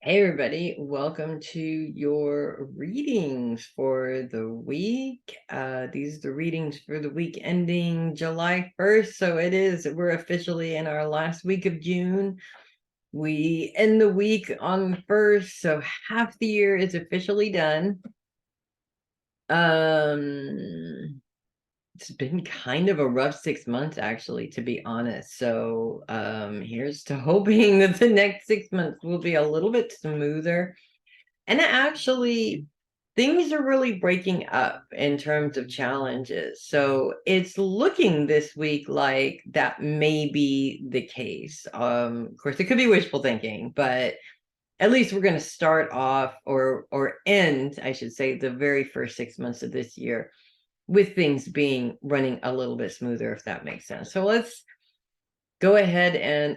Hey everybody, welcome to your readings for the week. These are the readings for the week ending July 1st. So we're officially in our last week of June. We end the week on the 1st, so half the year is officially done. It's been kind of a rough 6 months, actually, to be honest. So here's to hoping that the next 6 months will be a little bit smoother. And actually, things are really breaking up in terms of challenges. So it's looking this week like that may be the case. Of course, it could be wishful thinking, but at least we're going to start off or end, I should say, the very first 6 months of this year with things being running a little bit smoother, if that makes sense. So let's go ahead and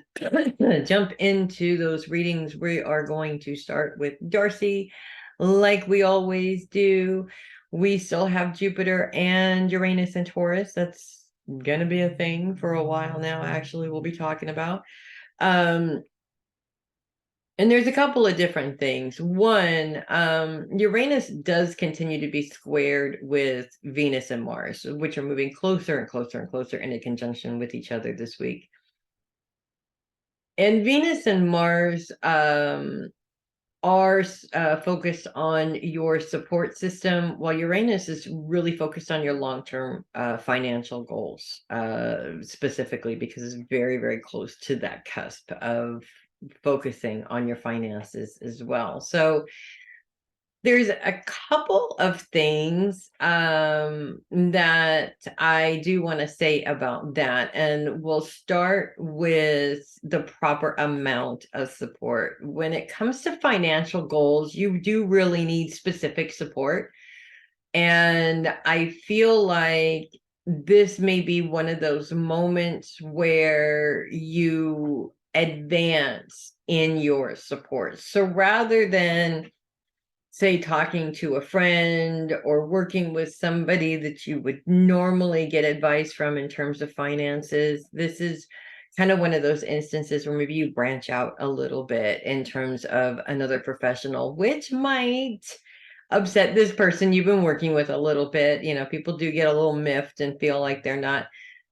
jump into those readings. We are going to start with Darcy, like we always do. We still have Jupiter and Uranus and Taurus. That's going to be a thing for a while now, actually, we'll be talking about. And there's a couple of different things. One, Uranus does continue to be squared with Venus and Mars, which are moving closer and closer and closer in a conjunction with each other this week. And Venus and Mars are focused on your support system, while Uranus is really focused on your long-term financial goals, specifically because it's very, very close to that cusp of focusing on your finances as well. So there's a couple of things that I do want to say about that, and we'll start with the proper amount of support. When it comes to financial goals, you do really need specific support, and I feel like this may be one of those moments where you advance in your support. So rather than, say, talking to a friend or working with somebody that you would normally get advice from in terms of finances, this is kind of one of those instances where maybe you branch out a little bit in terms of another professional, which might upset this person you've been working with a little bit. You know, people do get a little miffed and feel like they're not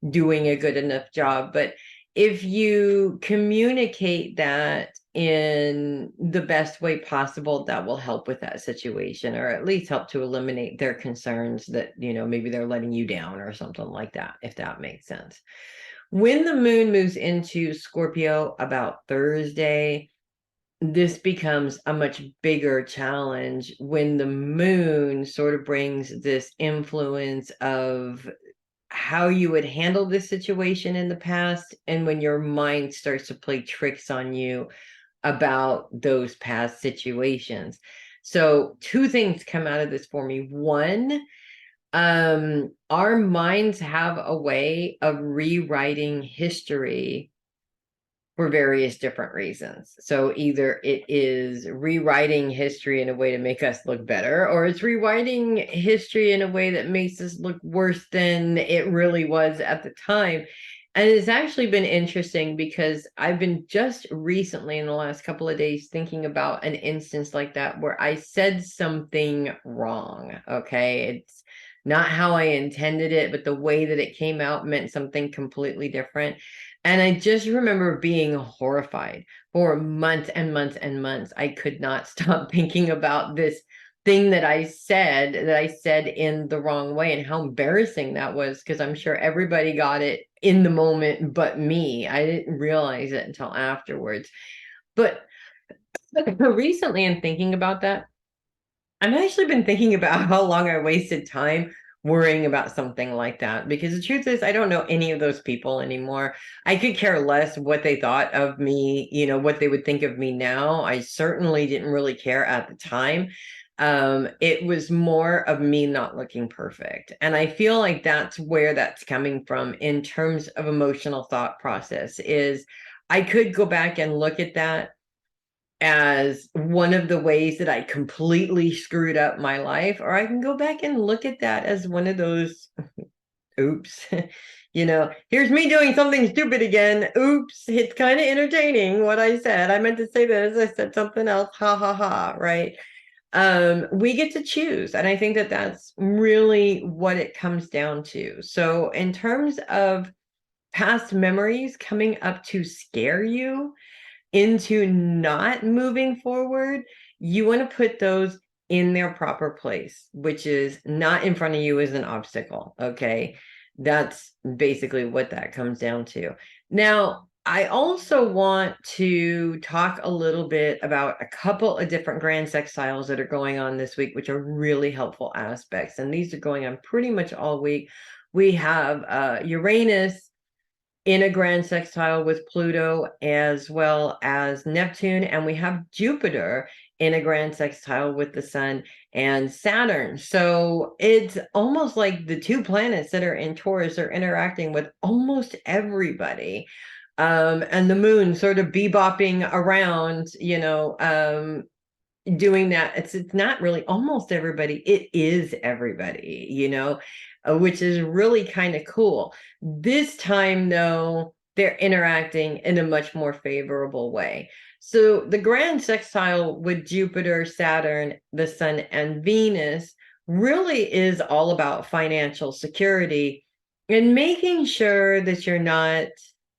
doing a good enough job. But if you communicate that in the best way possible, that will help with that situation, or at least help to eliminate their concerns that, you know, maybe they're letting you down or something like that, if that makes sense. When the moon moves into Scorpio about Thursday, this becomes a much bigger challenge when the moon sort of brings this influence of how you would handle this situation in the past, and when your mind starts to play tricks on you about those past situations. So two things come out of this for me. One, our minds have a way of rewriting history for various different reasons. So either it is rewriting history in a way to make us look better, or it's rewriting history in a way that makes us look worse than it really was at the time. And it's actually been interesting because I've been just recently in the last couple of days thinking about an instance like that where I said something wrong. Okay. It's not how I intended it, but the way that it came out meant something completely different. And I just remember being horrified for months and months and months. I could not stop thinking about this thing that I said in the wrong way, and how embarrassing that was, because I'm sure everybody got it in the moment but me. I didn't realize it until afterwards. But recently, in thinking about that, I've actually been thinking about how long I wasted time worrying about something like that, because the truth is I don't know any of those people anymore. I could care less what they thought of me, you know, what they would think of me now. I certainly didn't really care at the time. It was more of me not looking perfect, and I feel like that's where that's coming from in terms of emotional thought process. Is I could go back and look at that as one of the ways that I completely screwed up my life, or I can go back and look at that as one of those oops, Here's me doing something stupid again. Oops, it's kind of entertaining what I said. I meant to say this. I said something else. Ha ha ha, right? We get to choose. And I think that that's really what it comes down to. So in terms of past memories coming up to scare you into not moving forward, you want to put those in their proper place, which is not in front of you as an obstacle. Okay. That's basically what that comes down to. Now, I also want to talk a little bit about a couple of different grand sextiles that are going on this week, which are really helpful aspects. And these are going on pretty much all week. We have Uranus in a grand sextile with Pluto as well as Neptune, and we have Jupiter in a grand sextile with the Sun and Saturn. So it's almost like the two planets that are in Taurus are interacting with almost everybody. And the moon sort of bebopping around, doing that. It's not really almost everybody, it is everybody, which is really kind of cool. This time though, they're interacting in a much more favorable way. So the grand sextile with Jupiter, Saturn, the Sun, and Venus really is all about financial security and making sure that you're not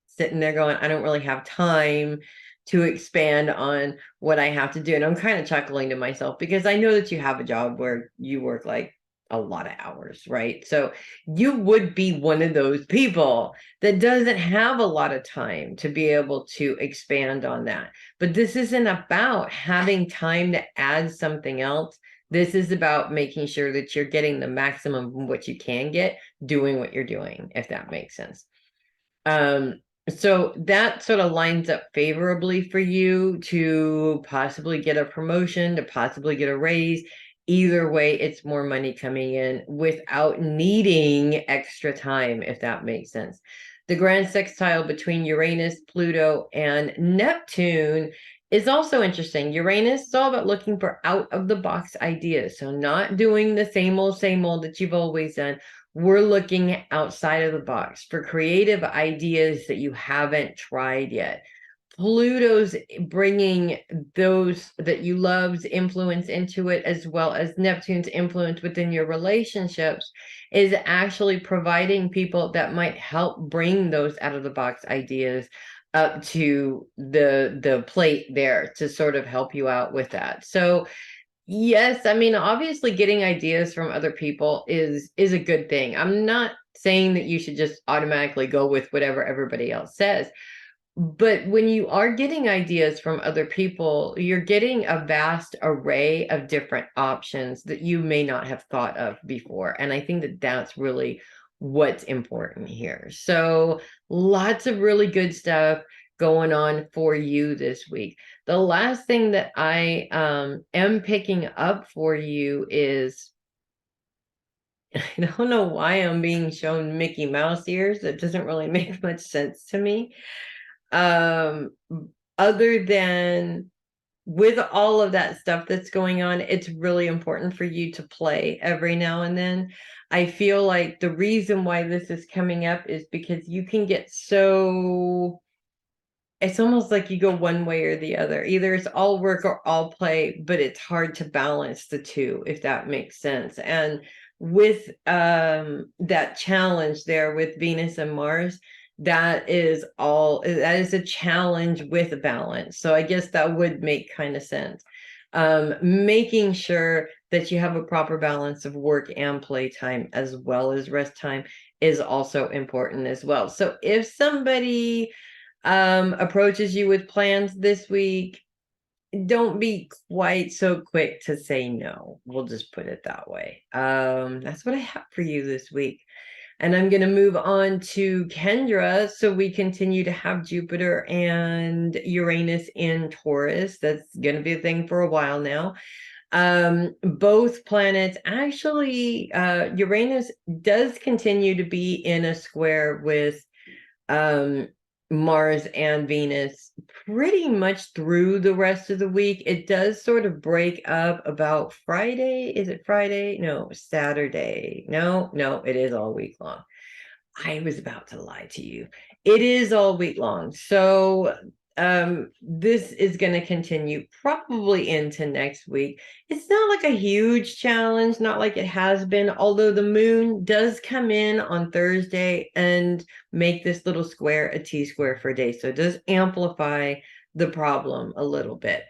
sitting there going, I don't really have time to expand on what I have to do. And I'm kind of chuckling to myself because I know that you have a job where you work like a lot of hours, right? So you would be one of those people that doesn't have a lot of time to be able to expand on that. But this isn't about having time to add something else. This is about making sure that you're getting the maximum of what you can get doing what you're doing, if that makes sense. So that sort of lines up favorably for you to possibly get a promotion, to possibly get a raise. Either way, it's more money coming in without needing extra time, if that makes sense. The grand sextile between Uranus, Pluto, and Neptune is also interesting. Uranus is all about looking for out of the box ideas. So not doing the same old that you've always done. We're looking outside of the box for creative ideas that you haven't tried yet. Pluto's bringing those that you love's influence into it, as well as Neptune's influence within your relationships, is actually providing people that might help bring those out of the box ideas up to the plate there to sort of help you out with that. So yes, I mean, obviously getting ideas from other people is a good thing. I'm not saying that you should just automatically go with whatever everybody else says. But when you are getting ideas from other people, you're getting a vast array of different options that you may not have thought of before. And I think that that's really what's important here. So lots of really good stuff going on for you this week. The last thing that I am picking up for you is, I don't know why I'm being shown Mickey Mouse ears. That doesn't really make much sense to me. Other than with all of that stuff that's going on, it's really important for you to play every now and then. I feel like the reason why this is coming up is because you can get so, it's almost like you go one way or the other. Either it's all work or all play, but it's hard to balance the two, if that makes sense. And with that challenge there with Venus and Mars, that is a challenge with balance. So I guess that would make kind of sense. Making sure that you have a proper balance of work and play time as well as rest time is also important as well. So if somebody approaches you with plans this week, don't be quite so quick to say no. We'll just put it that way. That's what I have for you this week. And I'm going to move on to Kendra. So we continue to have Jupiter and Uranus in Taurus. That's going to be a thing for a while now. Both planets, actually, Uranus does continue to be in a square with Mars and Venus pretty much through the rest of the week. It does sort of break up about Friday. Is it Friday? No, Saturday. No, it is all week long. I was about to lie to you. It is all week long. So this is going to continue probably into next week. It's not like a huge challenge, not like it has been, although the moon does come in on Thursday and make this little square a T-square for a day. So it does amplify the problem a little bit.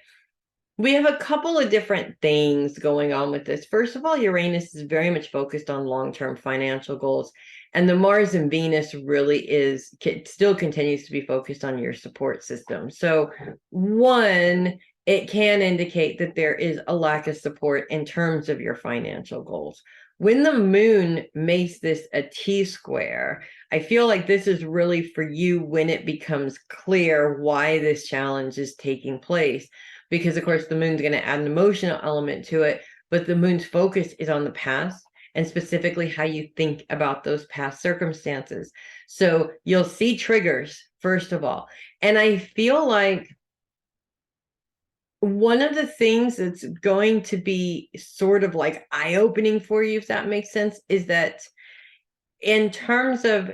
We have a couple of different things going on with this. First of all, Uranus is very much focused on long-term financial goals. And the Mars and Venus really still continues to be focused on your support system. So one, it can indicate that there is a lack of support in terms of your financial goals. When the moon makes this a T-square, I feel like this is really for you when it becomes clear why this challenge is taking place. Because, of course, the moon's going to add an emotional element to it, but the moon's focus is on the past and specifically how you think about those past circumstances. So you'll see triggers, first of all. And I feel like one of the things that's going to be sort of like eye-opening for you, if that makes sense, is that in terms of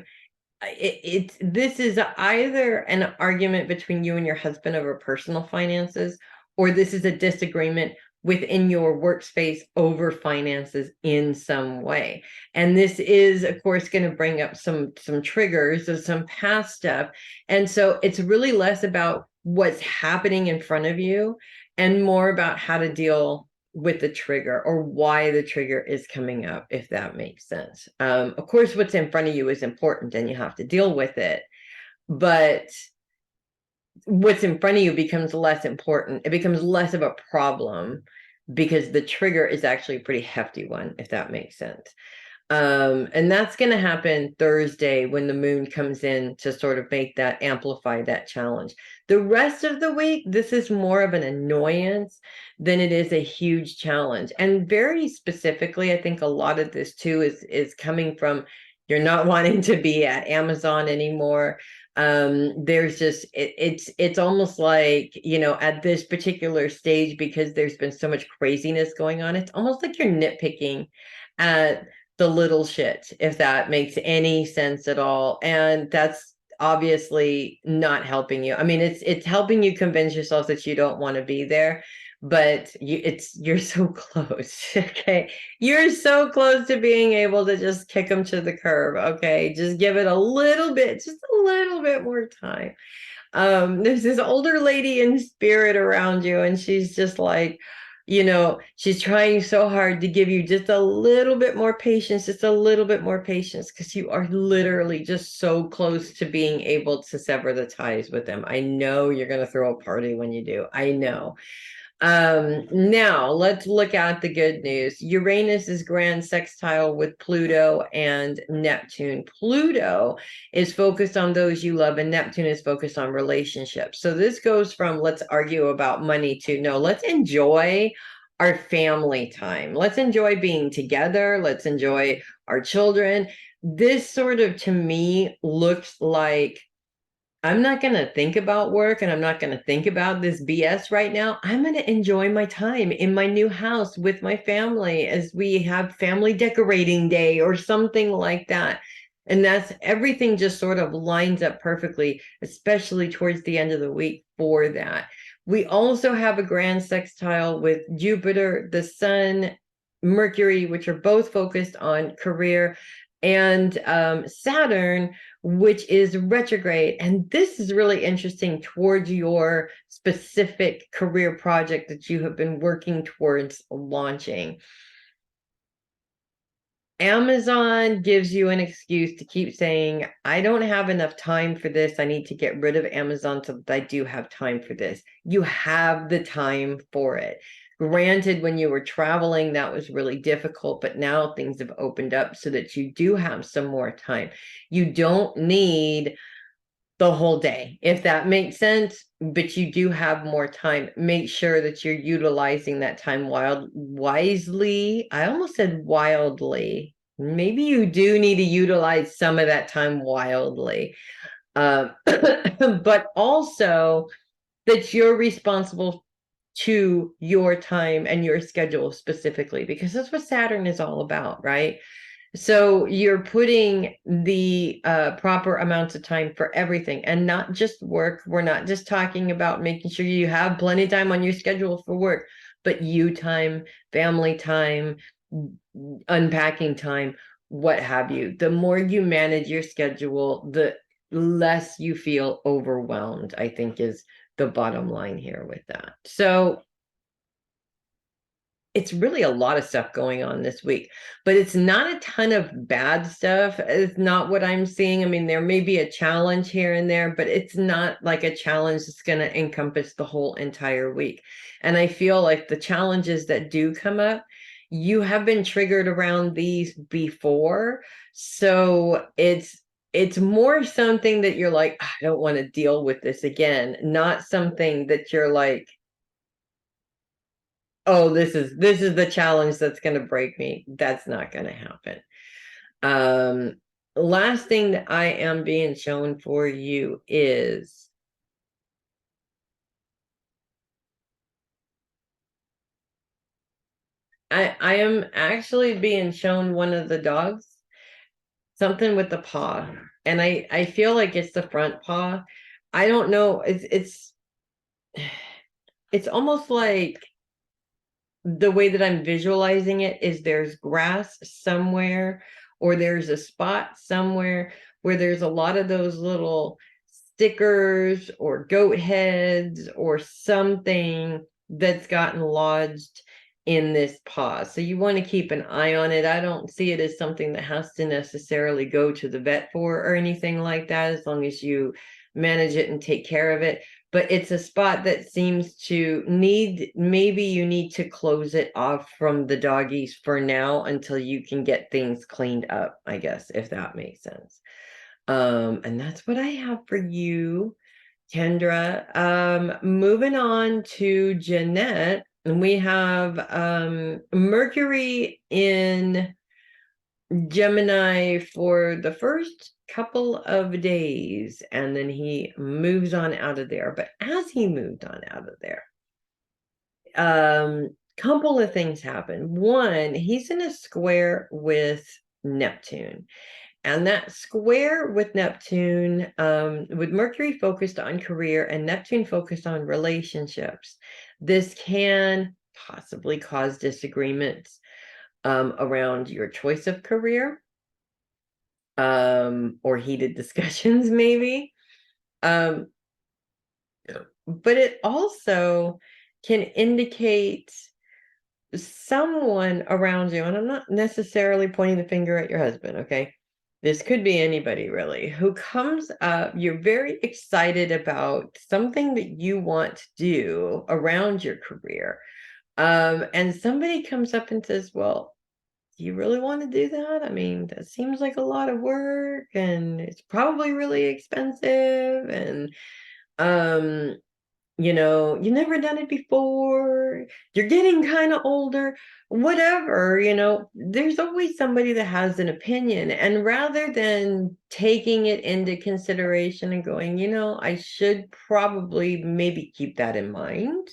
this is either an argument between you and your husband over personal finances, or this is a disagreement within your workspace over finances in some way. And this is, of course, going to bring up some triggers of some past stuff. And so it's really less about what's happening in front of you and more about how to deal with the trigger or why the trigger is coming up, if that makes sense. Of course, what's in front of you is important and you have to deal with it. But what's in front of you becomes less important. It becomes less of a problem because the trigger is actually a pretty hefty one, if that makes sense. And that's going to happen Thursday when the moon comes in to sort of make that, amplify that challenge. The rest of the week, this is more of an annoyance than it is a huge challenge. And very specifically, I think a lot of this too is coming from you're not wanting to be at Amazon anymore. There's just it's almost like, you know, at this particular stage, because there's been so much craziness going on, it's almost like you're nitpicking at the little shit, if that makes any sense at all. And that's obviously not helping you. I mean, it's helping you convince yourself that you don't want to be there, but you're so close. Okay, you're so close to being able to just kick them to the curb. Okay, just give it a little bit, just a little bit more time. There's this older lady in spirit around you, and she's just like, you know, she's trying so hard to give you just a little bit more patience, because you are literally just so close to being able to sever the ties with them. I know you're going to throw a party when you do. I know. Now let's look at the good news. Uranus is grand sextile with Pluto and Neptune. Pluto is focused on those you love, and Neptune is focused on relationships. So this goes from let's argue about money to no, let's enjoy our family time. Let's enjoy being together. Let's enjoy our children. This sort of, to me, looks like I'm not going to think about work and I'm not going to think about this BS right now. I'm going to enjoy my time in my new house with my family as we have family decorating day or something like that. And that's everything just sort of lines up perfectly, especially towards the end of the week for that. We also have a grand sextile with Jupiter, the Sun, Mercury, which are both focused on career, and Saturn, which is retrograde. And this is really interesting towards your specific career project that you have been working towards launching. Amazon gives you an excuse to keep saying, I don't have enough time for this. I need to get rid of Amazon so that I do have time for this. You have the time for it. Granted, when you were traveling, that was really difficult, but now things have opened up so that you do have some more time. You don't need the whole day, if that makes sense, but you do have more time. Make sure that you're utilizing that time wisely. I almost said wildly. Maybe you do need to utilize some of that time wildly. But also that you're responsible to your time and your schedule specifically, because that's what Saturn is all about, right? So you're putting the proper amounts of time for everything and not just work. We're not just talking about making sure you have plenty of time on your schedule for work, but you time, family time, unpacking time, what have you. The more you manage your schedule, the less you feel overwhelmed, I think is the bottom line here with that. So it's really a lot of stuff going on this week, but it's not a ton of bad stuff. It's not what I'm seeing. I mean, there may be a challenge here and there, but it's not like a challenge that's going to encompass the whole entire week. And I feel like the challenges that do come up, you have been triggered around these before. So it's more something that you're like, I don't want to deal with this again, not something that you're like, oh, this is the challenge that's going to break me. That's not going to happen. Um, last thing that I am being shown for you is I am actually being shown one of the dogs, something with the paw, and I feel like it's the front paw. I don't know. It's almost like the way that I'm visualizing it is there's grass somewhere, or there's a spot somewhere where there's a lot of those little stickers or goat heads or something that's gotten lodged in this paw. So you want to keep an eye on it. I don't see it as something that has to necessarily go to the vet for or anything like that, as long as you manage it and take care of it. But it's a spot that seems to need, maybe you need to close it off from the doggies for now until you can get things cleaned up, I guess, if that makes sense. And that's what I have for you, Kendra. Moving on to Jeannette, and we have Mercury in Gemini for the first couple of days, and then he moves on out of there. But as he moved on out of there, couple of things happen. One, he's in a square with Neptune. And that square with Neptune, with Mercury focused on career and Neptune focused on relationships, this can possibly cause disagreements around your choice of career, or heated discussions, maybe. Um, but it also can indicate someone around you, and I'm not necessarily pointing the finger at your husband, okay? This could be anybody really who comes up. You're very excited about something that you want to do around your career. And somebody comes up and says, well, do you really want to do that? I mean, that seems like a lot of work and it's probably really expensive. And you never done it before, you're getting kind of older, whatever, there's always somebody that has an opinion. And rather than taking it into consideration and going, I should probably maybe keep that in mind,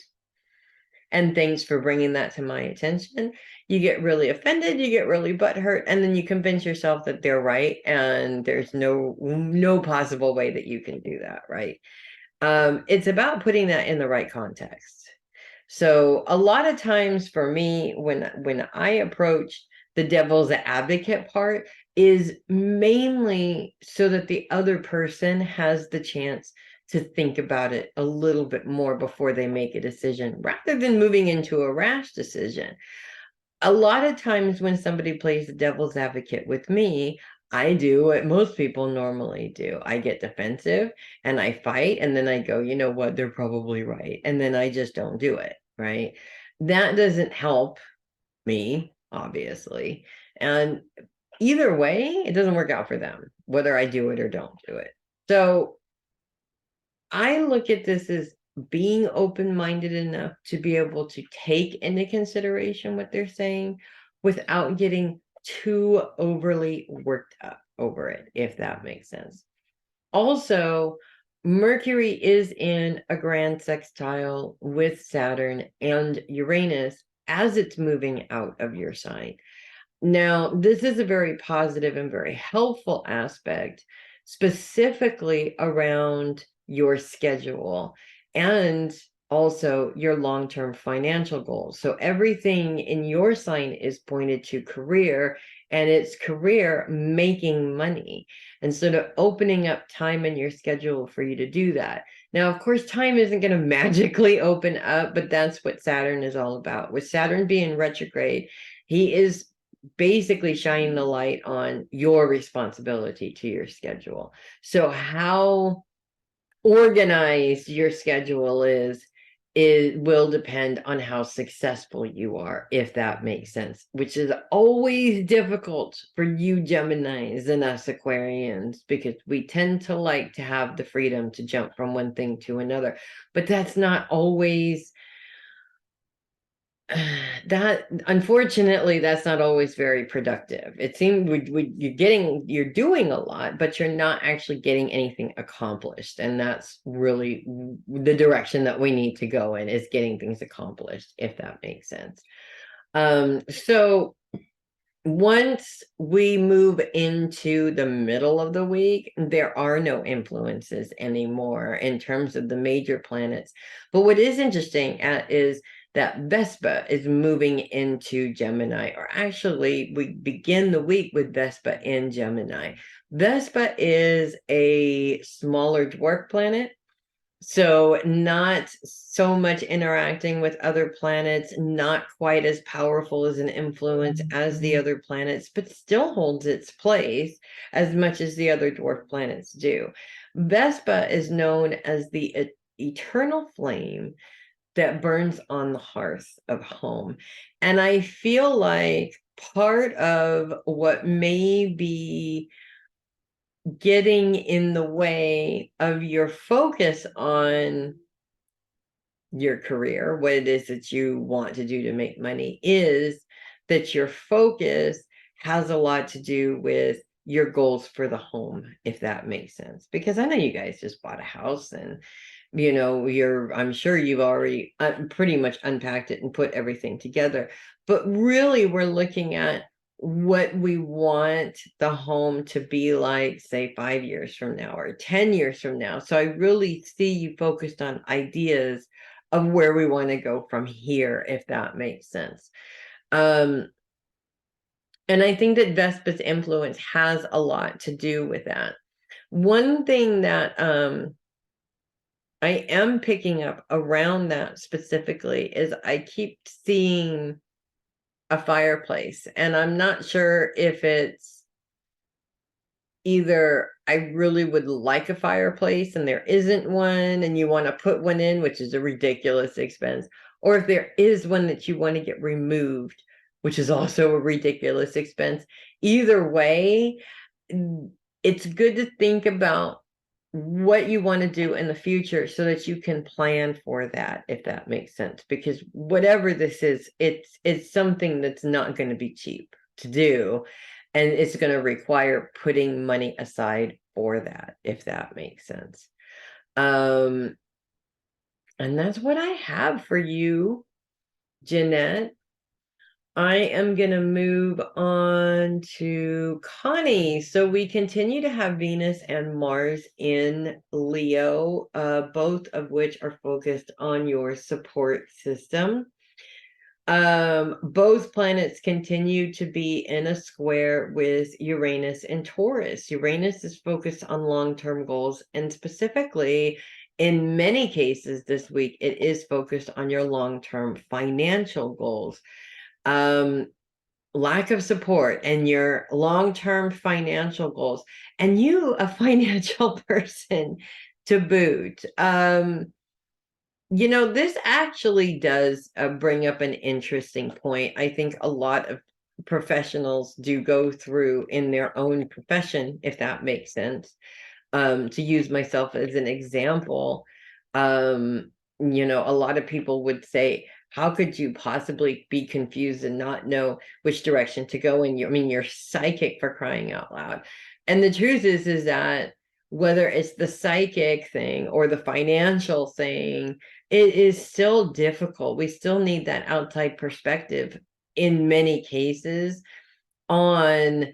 and thanks for bringing that to my attention, you get really offended, you get really butthurt, and then you convince yourself that they're right and there's no possible way that you can do that, right? It's about putting that in the right context. So a lot of times for me, when I approach the devil's advocate part, is mainly so that the other person has the chance to think about it a little bit more before they make a decision, rather than moving into a rash decision. A lot of times when somebody plays the devil's advocate with me, I do what most people normally do. I get defensive and I fight, and then I go, you know what, they're probably right. And then I just don't do it, right? That doesn't help me, obviously. And either way, it doesn't work out for them, whether I do it or don't do it. So I look at this as being open-minded enough to be able to take into consideration what they're saying without getting too overly worked up over it, if that makes sense. Also, Mercury is in a grand sextile with Saturn and Uranus as it's moving out of your sign. Now, this is a very positive and very helpful aspect, specifically around your schedule and also your long-term financial goals. So everything in your sign is pointed to career, and it's career making money. And so to opening up time in your schedule for you to do that. Now, of course, time isn't going to magically open up, but that's what Saturn is all about. With Saturn being retrograde, he is basically shining the light on your responsibility to your schedule. So how organized your schedule is, it will depend on how successful you are, if that makes sense, which is always difficult for you Geminis and us Aquarians, because we tend to like to have the freedom to jump from one thing to another, but that's not always that, unfortunately, that's not always very productive. It seems you're doing a lot, but you're not actually getting anything accomplished. And that's really the direction that we need to go in, is getting things accomplished, if that makes sense. So once we move into the middle of the week, there are no influences anymore in terms of the major planets. But what is interesting is that Vespa is moving into Gemini, or actually we begin the week with Vespa in Gemini. Vespa is a smaller dwarf planet, so not so much interacting with other planets, not quite as powerful as an influence as the other planets, but still holds its place as much as the other dwarf planets do. Vespa is known as the eternal flame that burns on the hearth of home. And I feel like part of what may be getting in the way of your focus on your career, what it is that you want to do to make money, is that your focus has a lot to do with your goals for the home, if that makes sense. Because I know you guys just bought a house, and I'm sure you've already pretty much unpacked it and put everything together, but really we're looking at what we want the home to be like, say 5 years from now or 10 years from now. So I really see you focused on ideas of where we want to go from here, if that makes sense. And I think that Vespa's influence has a lot to do with that. One thing that I am picking up around that specifically is I keep seeing a fireplace, and I'm not sure if it's either I really would like a fireplace and there isn't one and you want to put one in, which is a ridiculous expense, or if there is one that you want to get removed, which is also a ridiculous expense. Either way, it's good to think about what you want to do in the future so that you can plan for that, if that makes sense. Because whatever this is, it's something that's not going to be cheap to do, and it's going to require putting money aside for that, if that makes sense. And that's what I have for you, Jeannette. I am going to move on to Connie. So we continue to have Venus and Mars in Leo, both of which are focused on your support system. Both planets continue to be in a square with Uranus and Taurus. Uranus is focused on long-term goals, and specifically, in many cases this week, it is focused on your long-term financial goals. Lack of support and your long-term financial goals, and you a financial person to boot. This actually does bring up an interesting point. I think a lot of professionals do go through in their own profession, if that makes sense. To use myself as an example, a lot of people would say, how could you possibly be confused and not know which direction to go in? You're psychic, for crying out loud. And the truth is that whether it's the psychic thing or the financial thing, it is still difficult. We still need that outside perspective in many cases. on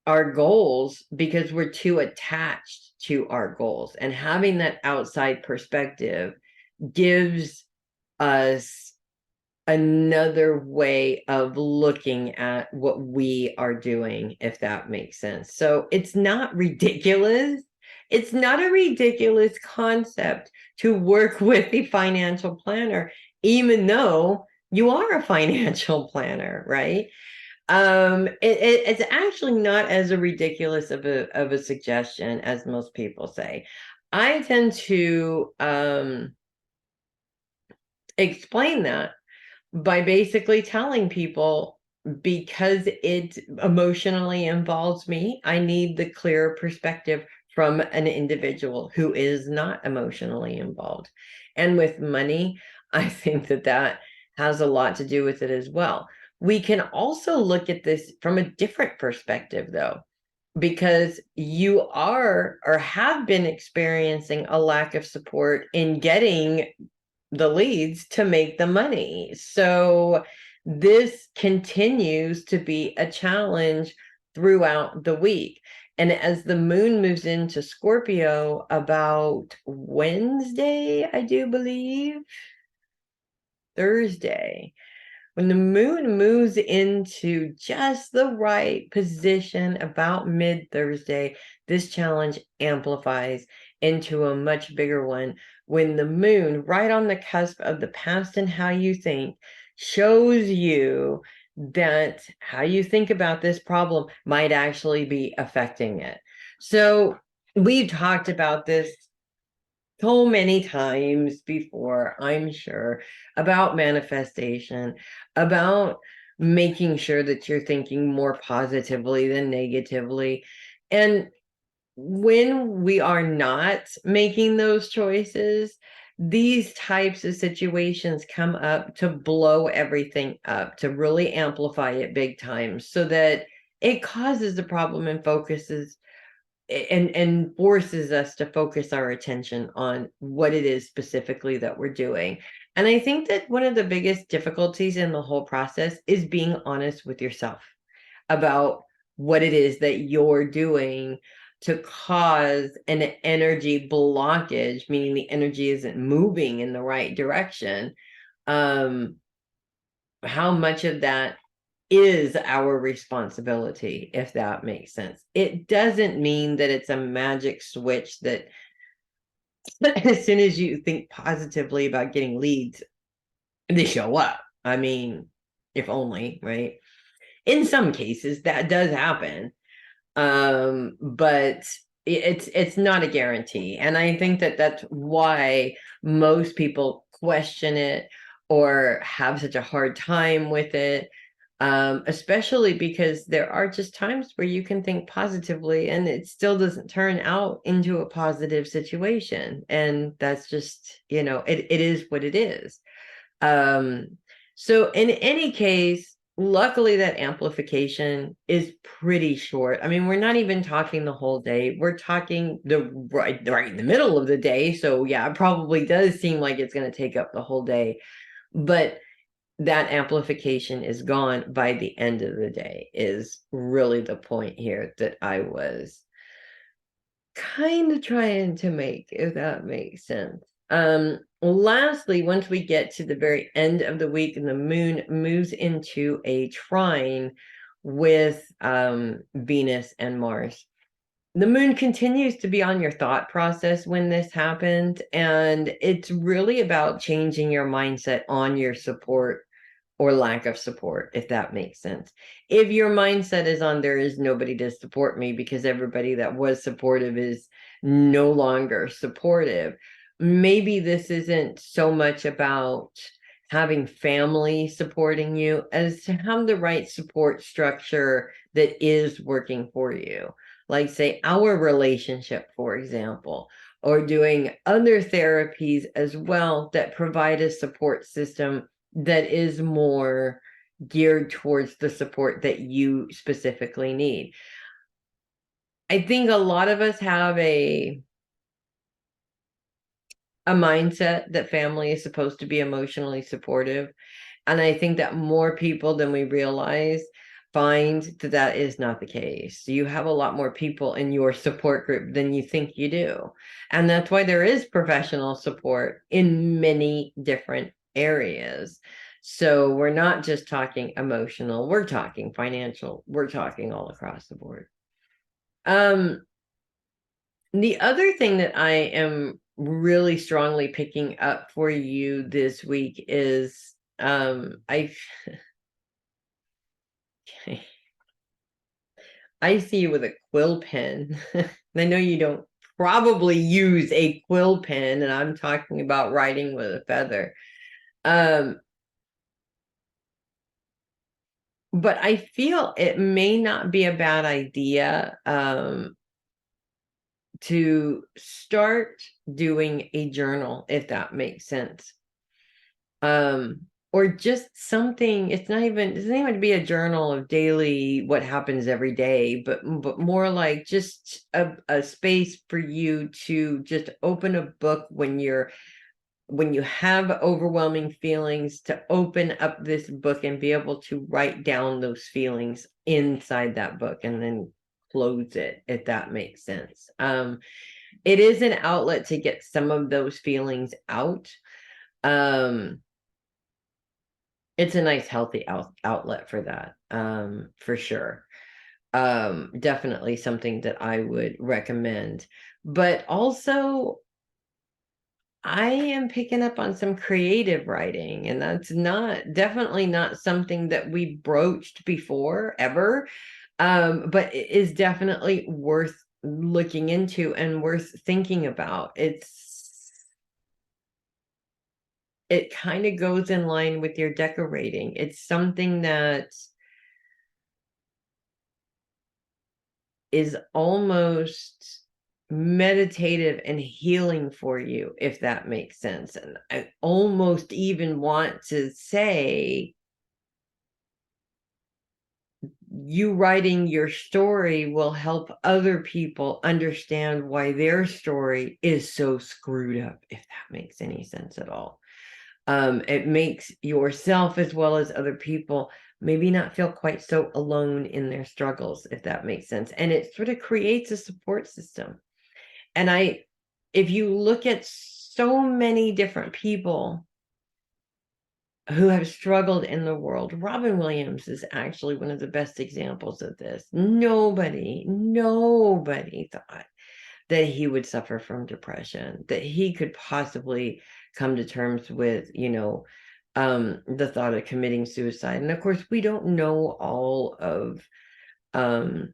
our goals because we're too attached to our goals. And having that outside perspective gives us another way of looking at what we are doing, if that makes sense. So it's not ridiculous. It's not a ridiculous concept to work with a financial planner, even though you are a financial planner, right? It's actually not as a ridiculous of a suggestion as most people say. I tend to explain that by basically telling people, because it emotionally involves me, I need the clearer perspective from an individual who is not emotionally involved. And with money, I think that that has a lot to do with it as well. We can also look at this from a different perspective, though, because you are or have been experiencing a lack of support in getting the leads to make the money. So this continues to be a challenge throughout the week. And as the moon moves into Scorpio about Wednesday, I do believe, Thursday, when the moon moves into just the right position about mid-Thursday, this challenge amplifies into a much bigger one when the moon, right on the cusp of the past and how you think, shows you that how you think about this problem might actually be affecting it. So we've talked about this so many times before, I'm sure, about manifestation, about making sure that you're thinking more positively than negatively. And when we are not making those choices, these types of situations come up to blow everything up, to really amplify it big time, so that it causes the problem and focuses and forces us to focus our attention on what it is specifically that we're doing. And I think that one of the biggest difficulties in the whole process is being honest with yourself about what it is that you're doing to cause an energy blockage, meaning the energy isn't moving in the right direction. How much of that is our responsibility, if that makes sense. It doesn't mean that it's a magic switch that as soon as you think positively about getting leads, they show up. I mean, if only, right? In some cases that does happen. But it's not a guarantee. And I think that that's why most people question it or have such a hard time with it. Especially because there are just times where you can think positively and it still doesn't turn out into a positive situation. And that's just, it is what it is. So in any case, luckily that amplification is pretty short. I mean, we're not even talking the whole day. We're talking the right in the middle of the day. So yeah, it probably does seem like it's going to take up the whole day. But that amplification is gone by the end of the day is really the point here that I was kind of trying to make, if that makes sense. Lastly, once we get to the very end of the week and the moon moves into a trine with Venus and Mars, the moon continues to be on your thought process when this happened, and it's really about changing your mindset on your support or lack of support, if that makes sense. If your mindset is on there is nobody to support me because everybody that was supportive is no longer supportive, maybe this isn't so much about having family supporting you as to have the right support structure that is working for you. Like, say, our relationship, for example, or doing other therapies as well that provide a support system that is more geared towards the support that you specifically need. I think a lot of us have a mindset that family is supposed to be emotionally supportive. And I think that more people than we realize find that that is not the case. You have a lot more people in your support group than you think you do. And that's why there is professional support in many different areas. So we're not just talking emotional, we're talking financial, we're talking all across the board. The other thing that I am really strongly picking up for you this week is I I see you with a quill pen. I know you don't probably use a quill pen, and I'm talking about writing with a feather. But I feel it may not be a bad idea to start doing a journal, if that makes sense. Or just something, it doesn't even have to be a journal of daily what happens every day, but more like just a space for you to just open a book when you have overwhelming feelings, to open up this book and be able to write down those feelings inside that book and then close it, if that makes sense. It is an outlet to get some of those feelings out. It's a nice healthy outlet for that, for sure. Definitely something that I would recommend. But also, I am picking up on some creative writing, and that's definitely not something that we broached before ever. But it is definitely worth looking into and worth thinking about. It kind of goes in line with your decorating. It's something that is almost meditative and healing for you, if that makes sense. And I almost even want to say, you writing your story will help other people understand why their story is so screwed up, if that makes any sense at all. It makes yourself as well as other people maybe not feel quite so alone in their struggles, if that makes sense. And it sort of creates a support system. And if you look at so many different people who have struggled in the world, Robin Williams is actually one of the best examples of this. Nobody thought that he would suffer from depression, that he could possibly come to terms with, the thought of committing suicide. And of course, we don't know all of the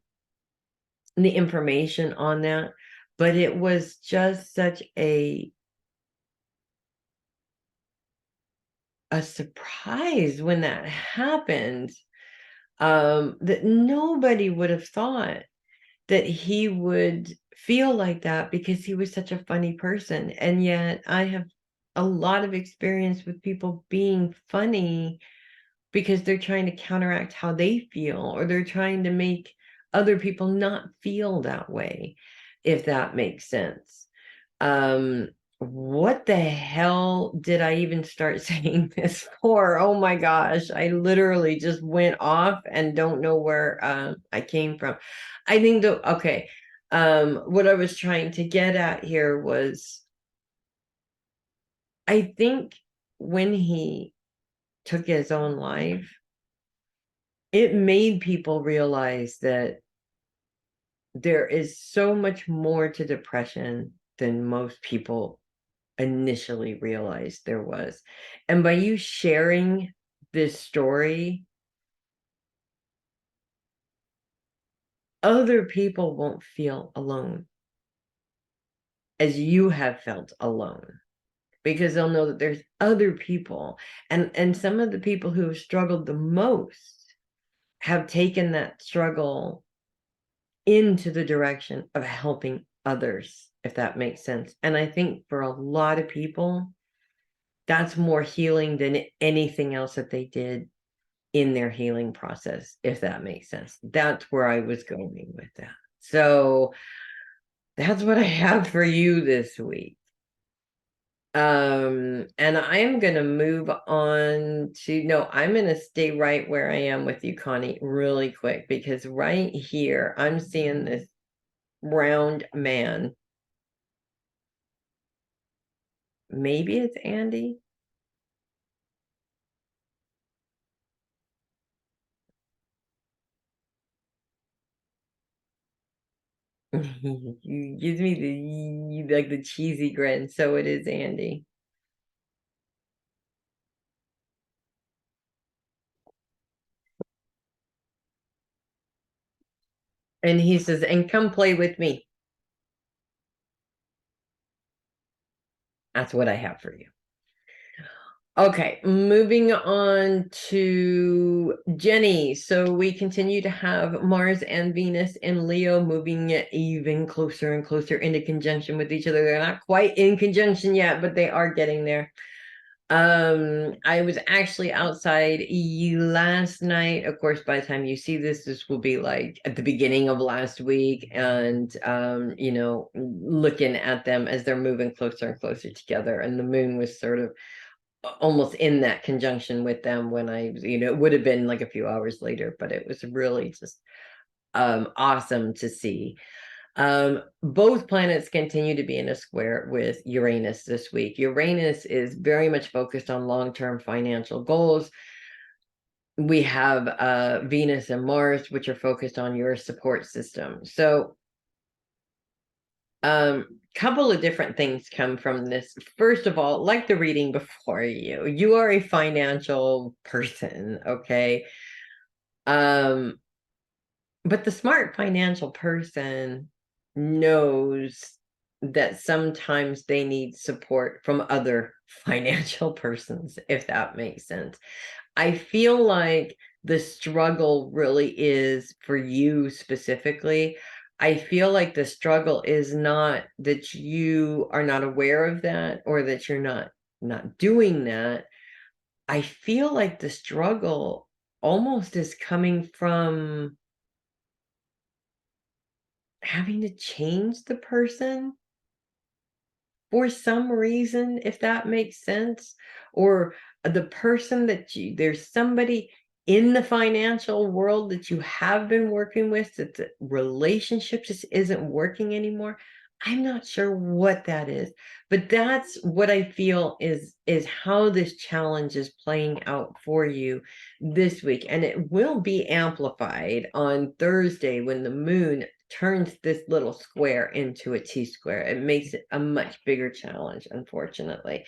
information on that, but it was just such a surprise when that happened, that nobody would have thought that he would feel like that, because he was such a funny person. And yet I have a lot of experience with people being funny because they're trying to counteract how they feel, or they're trying to make other people not feel that way, if that makes sense. What the hell did I even start saying this for? Oh my gosh, I literally just went off and don't know where I came from. I think okay, what I was trying to get at here was, I think when he took his own life, it made people realize that there is so much more to depression than most people initially realized there was. And by you sharing this story, other people won't feel alone as you have felt alone, because they'll know that there's other people, and some of the people who have struggled the most have taken that struggle into the direction of helping others, if that makes sense. And I think for a lot of people, that's more healing than anything else that they did in their healing process, if that makes sense. That's where I was going with that. So that's what I have for you this week. And I am going to move on to, no, I'm going to stay right where I am with you, Connie, really quick, because right here, I'm seeing this round man. Maybe it's Andy. You gives me the like the cheesy grin, so it is Andy. And he says, and come play with me. That's what I have for you. Okay, moving on to Jenny. So we continue to have Mars and Venus in Leo moving even closer and closer into conjunction with each other. They're not quite in conjunction yet, but they are getting there. I was actually outside last night. Of course, by the time you see this, this will be like at the beginning of last week, and you know, looking at them as they're moving closer and closer together. And the moon was sort of almost in that conjunction with them when I, you know, it would have been like a few hours later, but it was really just awesome to see. Both planets continue to be in a square with Uranus this week. Uranus is very much focused on long-term financial goals. We have Venus and Mars, which are focused on your support system. So couple of different things come from this. First of all, like the reading before you, you are a financial person, okay? Um, but the smart financial person knows that sometimes they need support from other financial persons, if that makes sense. I feel like the struggle really is for you specifically. I feel like the struggle is not that you are not aware of that or that you're not doing that. I feel like the struggle almost is coming from having to change the person for some reason, if that makes sense, or the person that there's somebody in the financial world that you have been working with, that the relationship just isn't working anymore. I'm not sure what that is, but that's what I feel is how this challenge is playing out for you this week. And it will be amplified on Thursday when the moon turns this little square into a T-square. It makes it a much bigger challenge, unfortunately.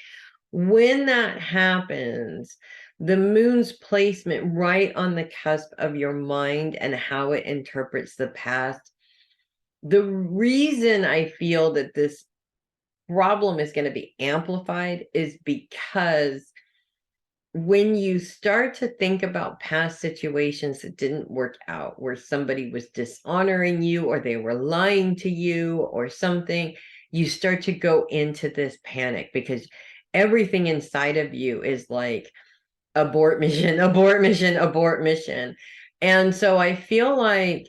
When that happens, the moon's placement right on the cusp of your mind and how it interprets the past. The reason I feel that this problem is going to be amplified is because when you start to think about past situations that didn't work out, where somebody was dishonoring you or they were lying to you or something, you start to go into this panic because everything inside of you is like, abort mission, abort mission, abort mission. And so I feel like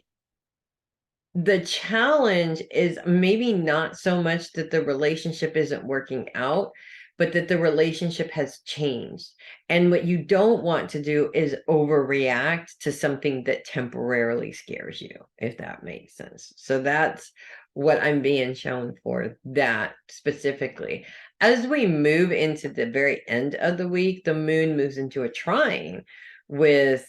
the challenge is maybe not so much that the relationship isn't working out, but that the relationship has changed. And what you don't want to do is overreact to something that temporarily scares you, if that makes sense. So that's what I'm being shown for that specifically. As we move into the very end of the week, the moon moves into a trine with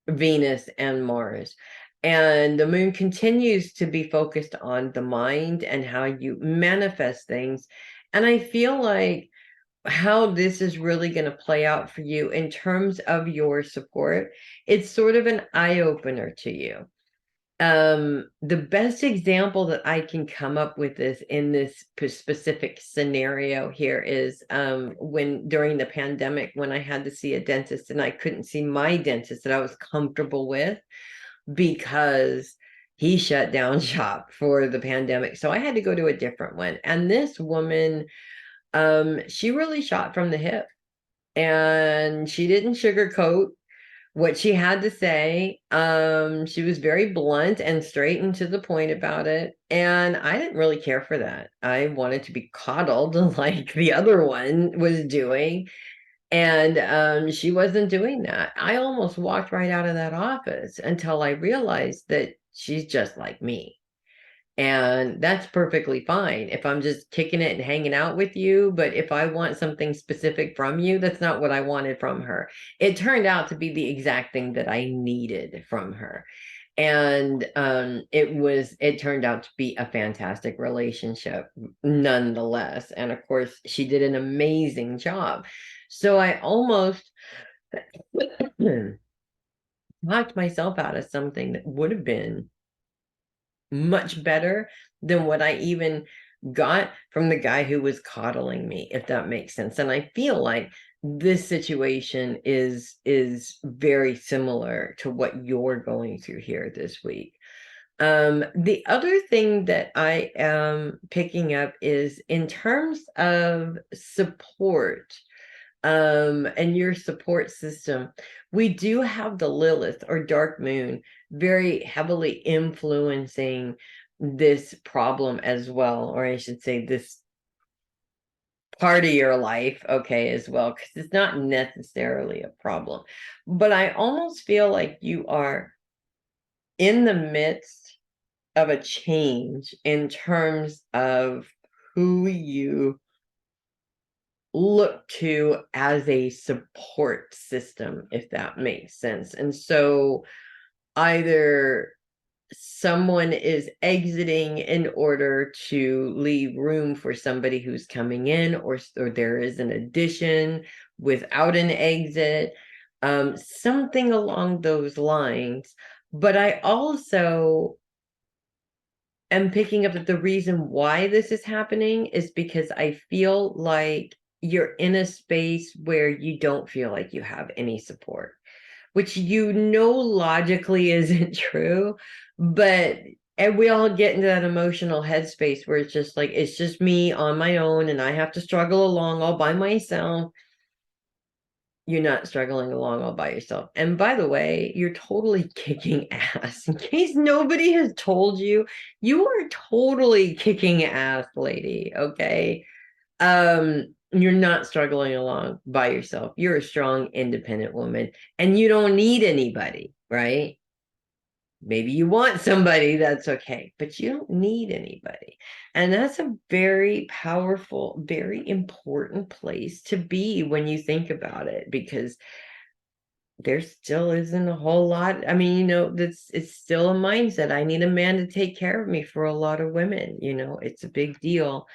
Venus and Mars. And the moon continues to be focused on the mind and how you manifest things. And I feel like how this is really going to play out for you in terms of your support, it's sort of an eye-opener to you. The best example that I can come up with this in this specific scenario here is when during the pandemic, when I had to see a dentist and I couldn't see my dentist that I was comfortable with because he shut down shop for the pandemic. So I had to go to a different one. And this woman, she really shot from the hip and she didn't sugarcoat what she had to say. She was very blunt and straight and to the point about it. And I didn't really care for that. I wanted to be coddled like the other one was doing. And she wasn't doing that. I almost walked right out of that office until I realized that she's just like me. And that's perfectly fine if I'm just kicking it and hanging out with you. But if I want something specific from you, that's not what I wanted from her. It turned out to be the exact thing that I needed from her. And it turned out to be a fantastic relationship nonetheless. And of course, she did an amazing job. So I almost talked myself out of something that would have been much better than what I even got from the guy who was coddling me, if that makes sense. And I feel like this situation is very similar to what you're going through here this week. The other thing that I am picking up is in terms of support, and your support system, we do have the Lilith or dark moon very heavily influencing this problem as well, or I should say this part of your life, okay, as well, because it's not necessarily a problem. But I almost feel like you are in the midst of a change in terms of who you look to as a support system, if that makes sense. And so either someone is exiting in order to leave room for somebody who's coming in, or there is an addition without an exit, something along those lines. But I also am picking up that the reason why this is happening is because I feel like you're in a space where you don't feel like you have any support, which you know logically isn't true, but and we all get into that emotional headspace where it's just like it's just me on my own and I have to struggle along all by myself. You're not struggling along all by yourself. And by the way, you're totally kicking ass. In case nobody has told you, you are totally kicking ass, lady. Okay. You're not struggling along by yourself. You're a strong, independent woman, and you don't need anybody, right? Maybe you want somebody, that's okay, but you don't need anybody. And that's a very powerful, very important place to be when you think about it, because there still isn't a whole lot. I mean, it's still a mindset. I need a man to take care of me for a lot of women. It's a big deal.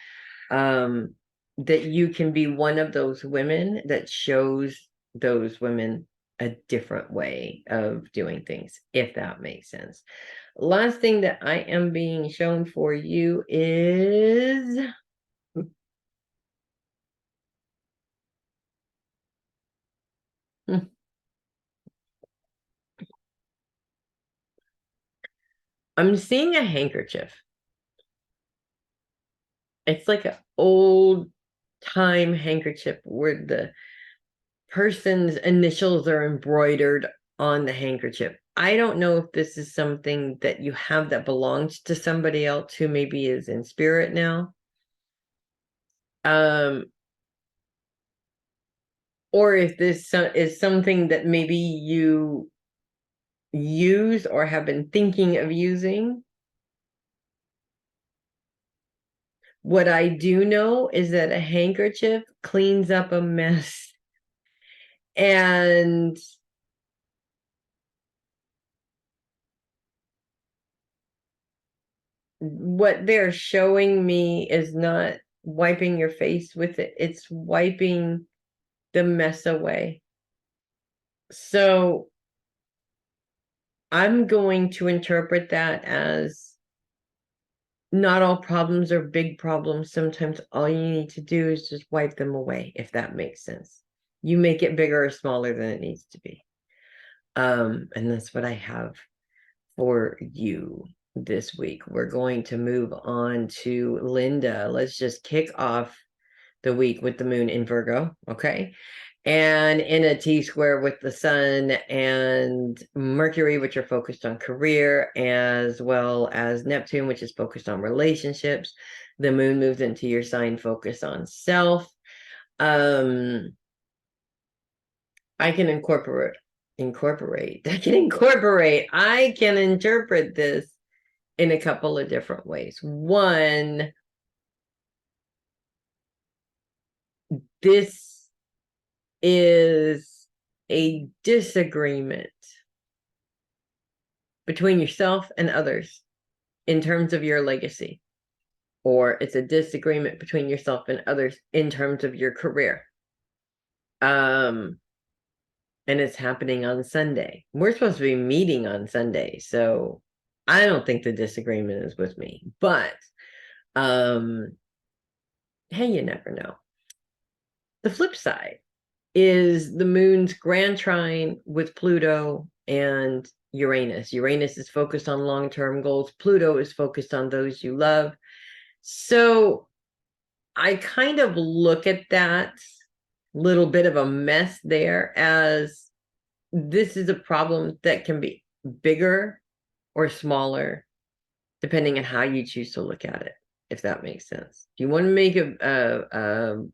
That you can be one of those women that shows those women a different way of doing things, if that makes sense. Last thing that I am being shown for you is I'm seeing a handkerchief. It's like an old time handkerchief where the person's initials are embroidered on the handkerchief. I don't know if this is something that you have that belongs to somebody else who maybe is in spirit now. Or if this is something that maybe you use or have been thinking of using. What I do know is that a handkerchief cleans up a mess. And what they're showing me is not wiping your face with it, it's wiping the mess away. So I'm going to interpret that as not all problems are big problems. Sometimes all you need to do is just wipe them away, if that makes sense. You make it bigger or smaller than it needs to be. And that's what I have for you this week. We're going to move on to Linda. Let's just kick off the week with the moon in Virgo, okay? and in a T-square with the Sun and Mercury, which are focused on career, as well as Neptune, which is focused on relationships. The moon moves into your sign, focus on self. I can I can interpret this in a couple of different ways. One, this is a disagreement between yourself and others in terms of your legacy, or it's a disagreement between yourself and others in terms of your career. And it's happening on Sunday. We're supposed to be meeting on Sunday, so I don't think the disagreement is with me, but hey, you never know. The flip side is the moon's grand trine with Pluto and Uranus. Uranus is focused on long-term goals. Pluto is focused on those you love. So I kind of look at that little bit of a mess there as this is a problem that can be bigger or smaller, depending on how you choose to look at it, if that makes sense. If you want to make a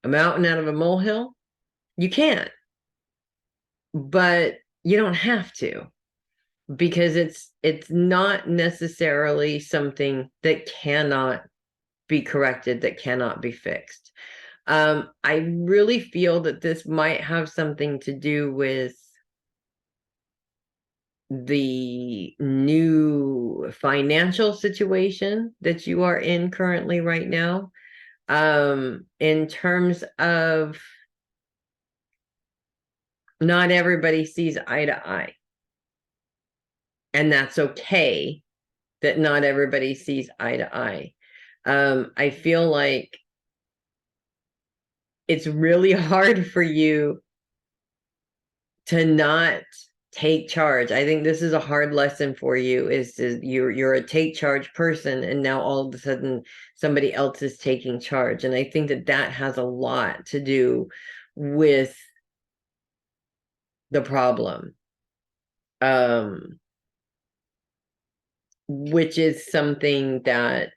mountain out of a molehill, you can, but you don't have to, because it's not necessarily something that cannot be corrected, that cannot be fixed. I really feel that this might have something to do with the new financial situation that you are in currently right now, in terms of not everybody sees eye to eye, and that's okay that not everybody sees eye to eye. I feel like it's really hard for you to not take charge. I think this is a hard lesson for you, is you're a take charge person, and now all of a sudden somebody else is taking charge. And I think that has a lot to do with the problem, which is something that,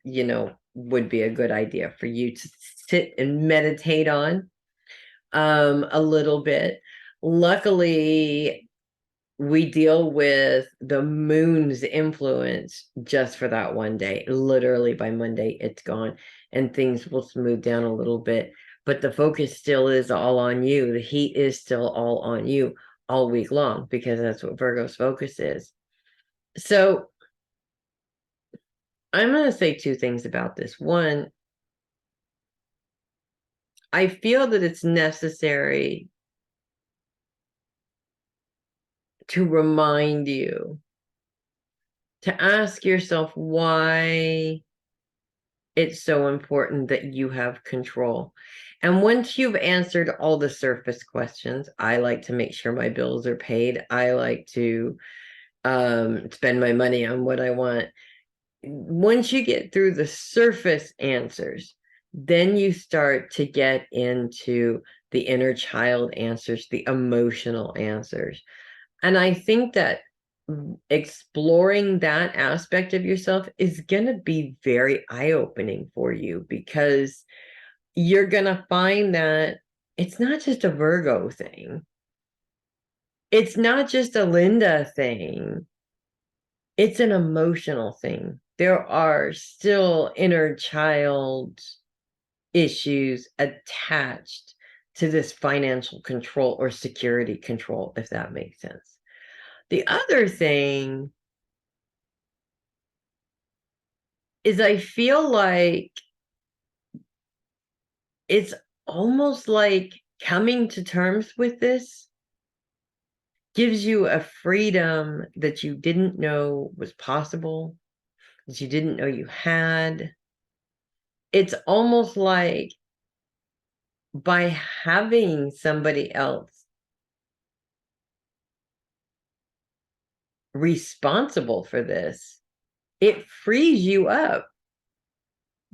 would be a good idea for you to sit and meditate on a little bit. Luckily, we deal with the moon's influence just for that one day. Literally by Monday, it's gone, and things will smooth down a little bit. But the focus still is all on you. The heat is still all on you all week long, because that's what Virgo's focus is. So I'm going to say two things about this. One, I feel that it's necessary to remind you to ask yourself why it's so important that you have control. And once you've answered all the surface questions, I like to make sure my bills are paid. I like to spend my money on what I want. Once you get through the surface answers, then you start to get into the inner child answers, the emotional answers. And I think that exploring that aspect of yourself is going to be very eye-opening for you, because you're going to find that it's not just a Virgo thing. It's not just a Linda thing. It's an emotional thing. There are still inner child issues attached to this financial control or security control, if that makes sense. The other thing is I feel like it's almost like coming to terms with this gives you a freedom that you didn't know was possible, that you didn't know you had. It's almost like by having somebody else responsible for this, it frees you up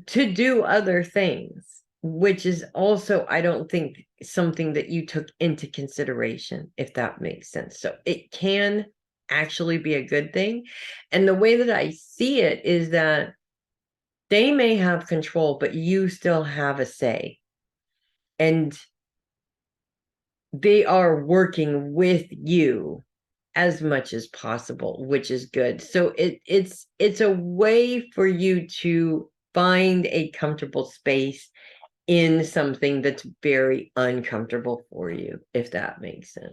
to do other things. which is also, I don't think, something that you took into consideration, if that makes sense. So it can actually be a good thing. And the way that I see it is that they may have control, but you still have a say. And they are working with you as much as possible, which is good. So it's a way for you to find a comfortable space in something that's very uncomfortable for you, if that makes sense.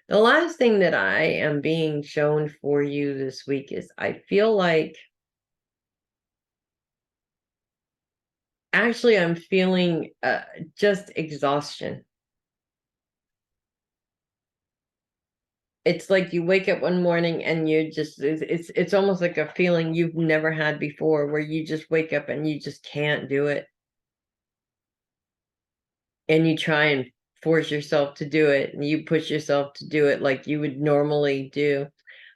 The last thing that I am being shown for you this week is I feel like actually I'm feeling just exhaustion. It's like you wake up one morning and you just it's almost like a feeling you've never had before, where you just wake up and you just can't do it. And you try and force yourself to do it, and you push yourself to do it like you would normally do.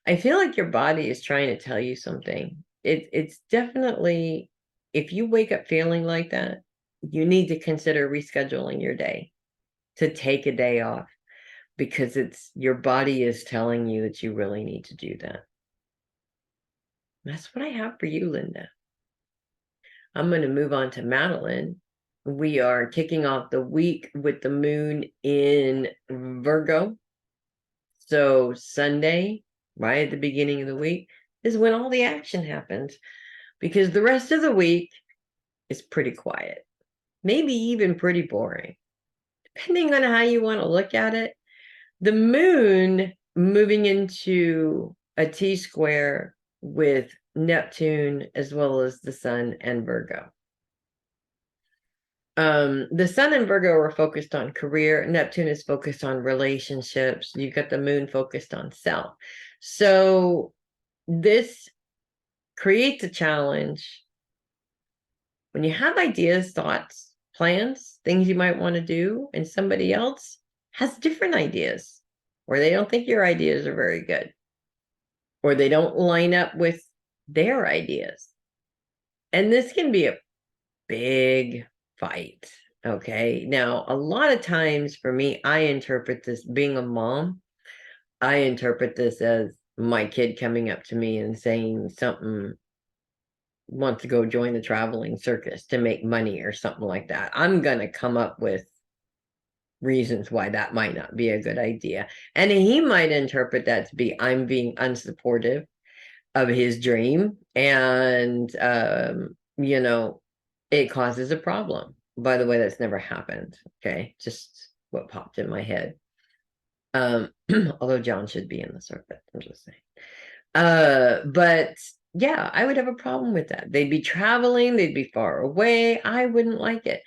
I feel like your body is trying to tell you something. It's definitely, if you wake up feeling like that, you need to consider rescheduling your day to take a day off, because it's your body is telling you that you really need to do that. That's what I have for you, Linda. I'm going to move on to Matalyn. We are kicking off the week with the moon in Virgo. So Sunday, right at the beginning of the week, is when all the action happens, because the rest of the week is pretty quiet, maybe even pretty boring, depending on how you want to look at it. The moon moving into a T-square with Neptune, as well as the sun and Virgo. The sun and Virgo are focused on career. Neptune is focused on relationships. You've got the moon focused on self. So this creates a challenge when you have ideas, thoughts, plans, things you might want to do, and somebody else has different ideas, or they don't think your ideas are very good, or they don't line up with their ideas. And this can be a big fight. Okay. Now, a lot of times for me, I interpret this, being a mom, I interpret this as my kid coming up to me and saying something, wants to go join the traveling circus to make money or something like that. I'm going to come up with reasons why that might not be a good idea. And he might interpret that to be, I'm being unsupportive of his dream, and you know, it causes a problem. By the way, that's never happened. Okay, just what popped in my head. Although John should be in the circuit, I'm just saying. But yeah, I would have a problem with that. They'd be traveling, they'd be far away. I wouldn't like it.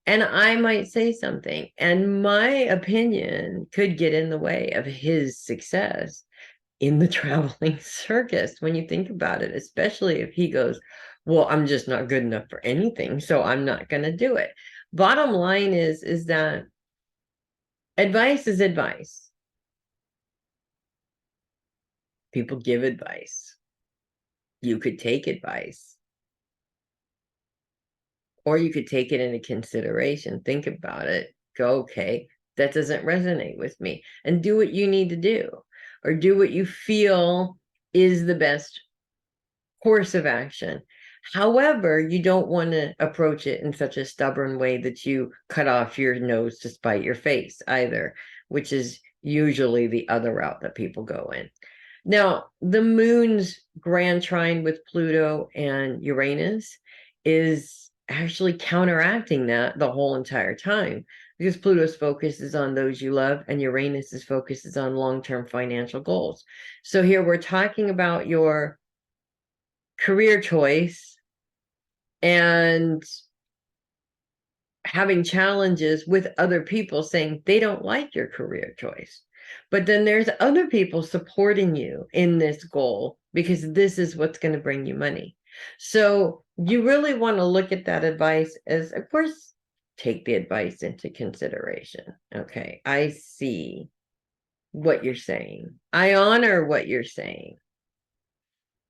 And I might say something, and my opinion could get in the way of his success in the traveling circus, when you think about it, especially if he goes, well, I'm just not good enough for anything, so I'm not going to do it. Bottom line is that advice is advice. People give advice. You could take advice, or you could take it into consideration, think about it, go, okay, that doesn't resonate with me, and do what you need to do, or do what you feel is the best course of action. However, you don't want to approach it in such a stubborn way that you cut off your nose to spite your face either, which is usually the other route that people go in. Now, the moon's grand trine with Pluto and Uranus is actually counteracting that the whole entire time, because Pluto's focus is on those you love and Uranus's focus is on long-term financial goals. So here we're talking about your career choice and having challenges with other people saying they don't like your career choice. But then there's other people supporting you in this goal because this is what's going to bring you money. So you really want to look at that advice as, of course, take the advice into consideration. Okay, I see what you're saying. I honor what you're saying.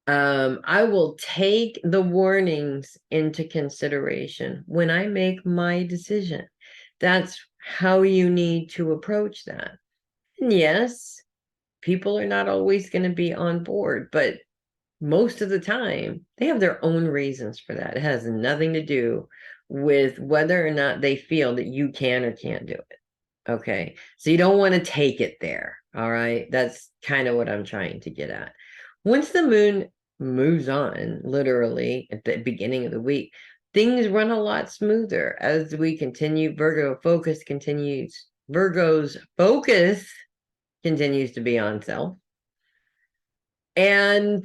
I will take the warnings into consideration when I make my decision. That's how you need to approach that. And yes, people are not always going to be on board, but most of the time they have their own reasons for that. It has nothing to do with whether or not they feel that you can or can't do it. Okay. So you don't want to take it there. All right. That's kind of what I'm trying to get at. Once the moon moves on, literally at the beginning of the week, things run a lot smoother as we continue. Virgo's focus continues to be on self. And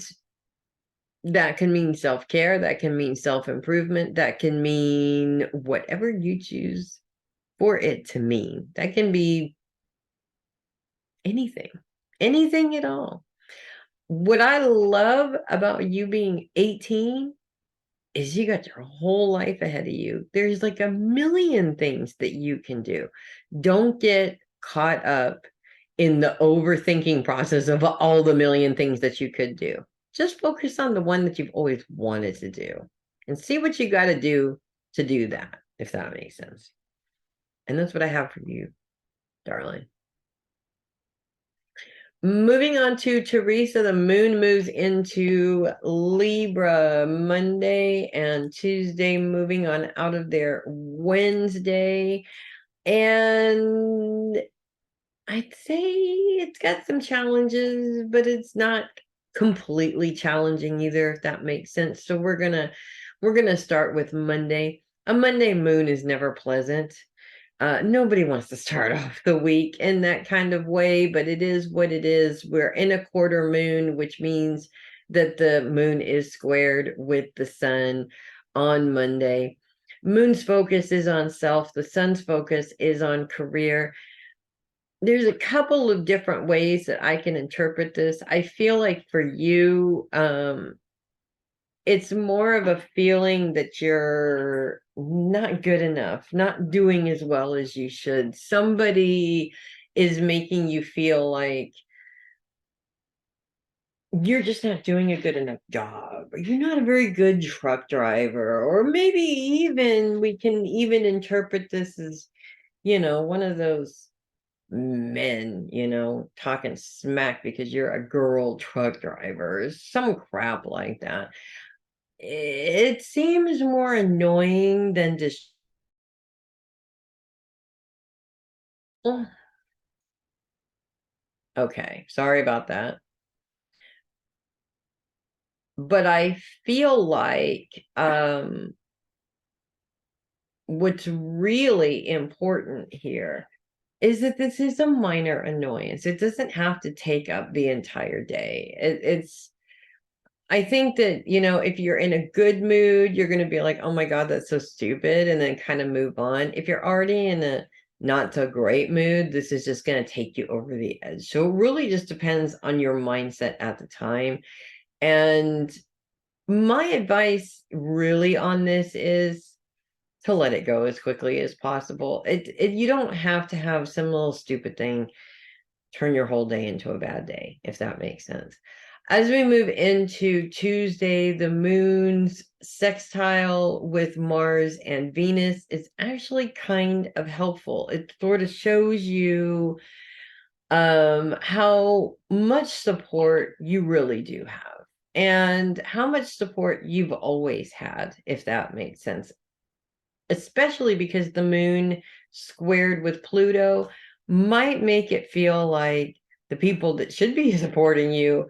that can mean self-care, that can mean self-improvement, that can mean whatever you choose for it to mean. That can be anything at all. What I love about you being 18 is you got your whole life ahead of you. There's like a million things that you can do. Don't get caught up in the overthinking process of all the million things that you could do. Just focus on the one that you've always wanted to do and see what you got to do that, if that makes sense. And that's what I have for you, darling. Moving on to Theresa, the moon moves into Libra Monday and Tuesday, moving on out of there Wednesday. And I'd say it's got some challenges, but it's not completely challenging either, if that makes sense. So we're gonna start with Monday. A Monday moon is never pleasant. Nobody wants to start off the week in that kind of way, but it is what it is. We're in a quarter moon, which means that the moon is squared with the sun on Monday. Moon's focus is on self. The sun's focus is on career. There's a couple of different ways that I can interpret this. I feel like for you, it's more of a feeling that you're not good enough, not doing as well as you should. Somebody is making you feel like you're just not doing a good enough job, or you're not a very good truck driver, or maybe even we can even interpret this as, one of those men, talking smack because you're a girl truck driver, some crap like that. It seems more annoying than just okay, sorry about that. But I feel like what's really important here is that this is a minor annoyance. It doesn't have to take up the entire day. It's I think that, if you're in a good mood, you're going to be like, oh my God, that's so stupid, and then kind of move on. If you're already in a not so great mood, this is just going to take you over the edge. So it really just depends on your mindset at the time. And my advice really on this is to let it go as quickly as possible. You don't have to have some little stupid thing turn your whole day into a bad day, if that makes sense. As we move into Tuesday, the moon's sextile with Mars and Venus is actually kind of helpful. It sort of shows you how much support you really do have and how much support you've always had, if that makes sense. Especially because the moon squared with Pluto might make it feel like the people that should be supporting you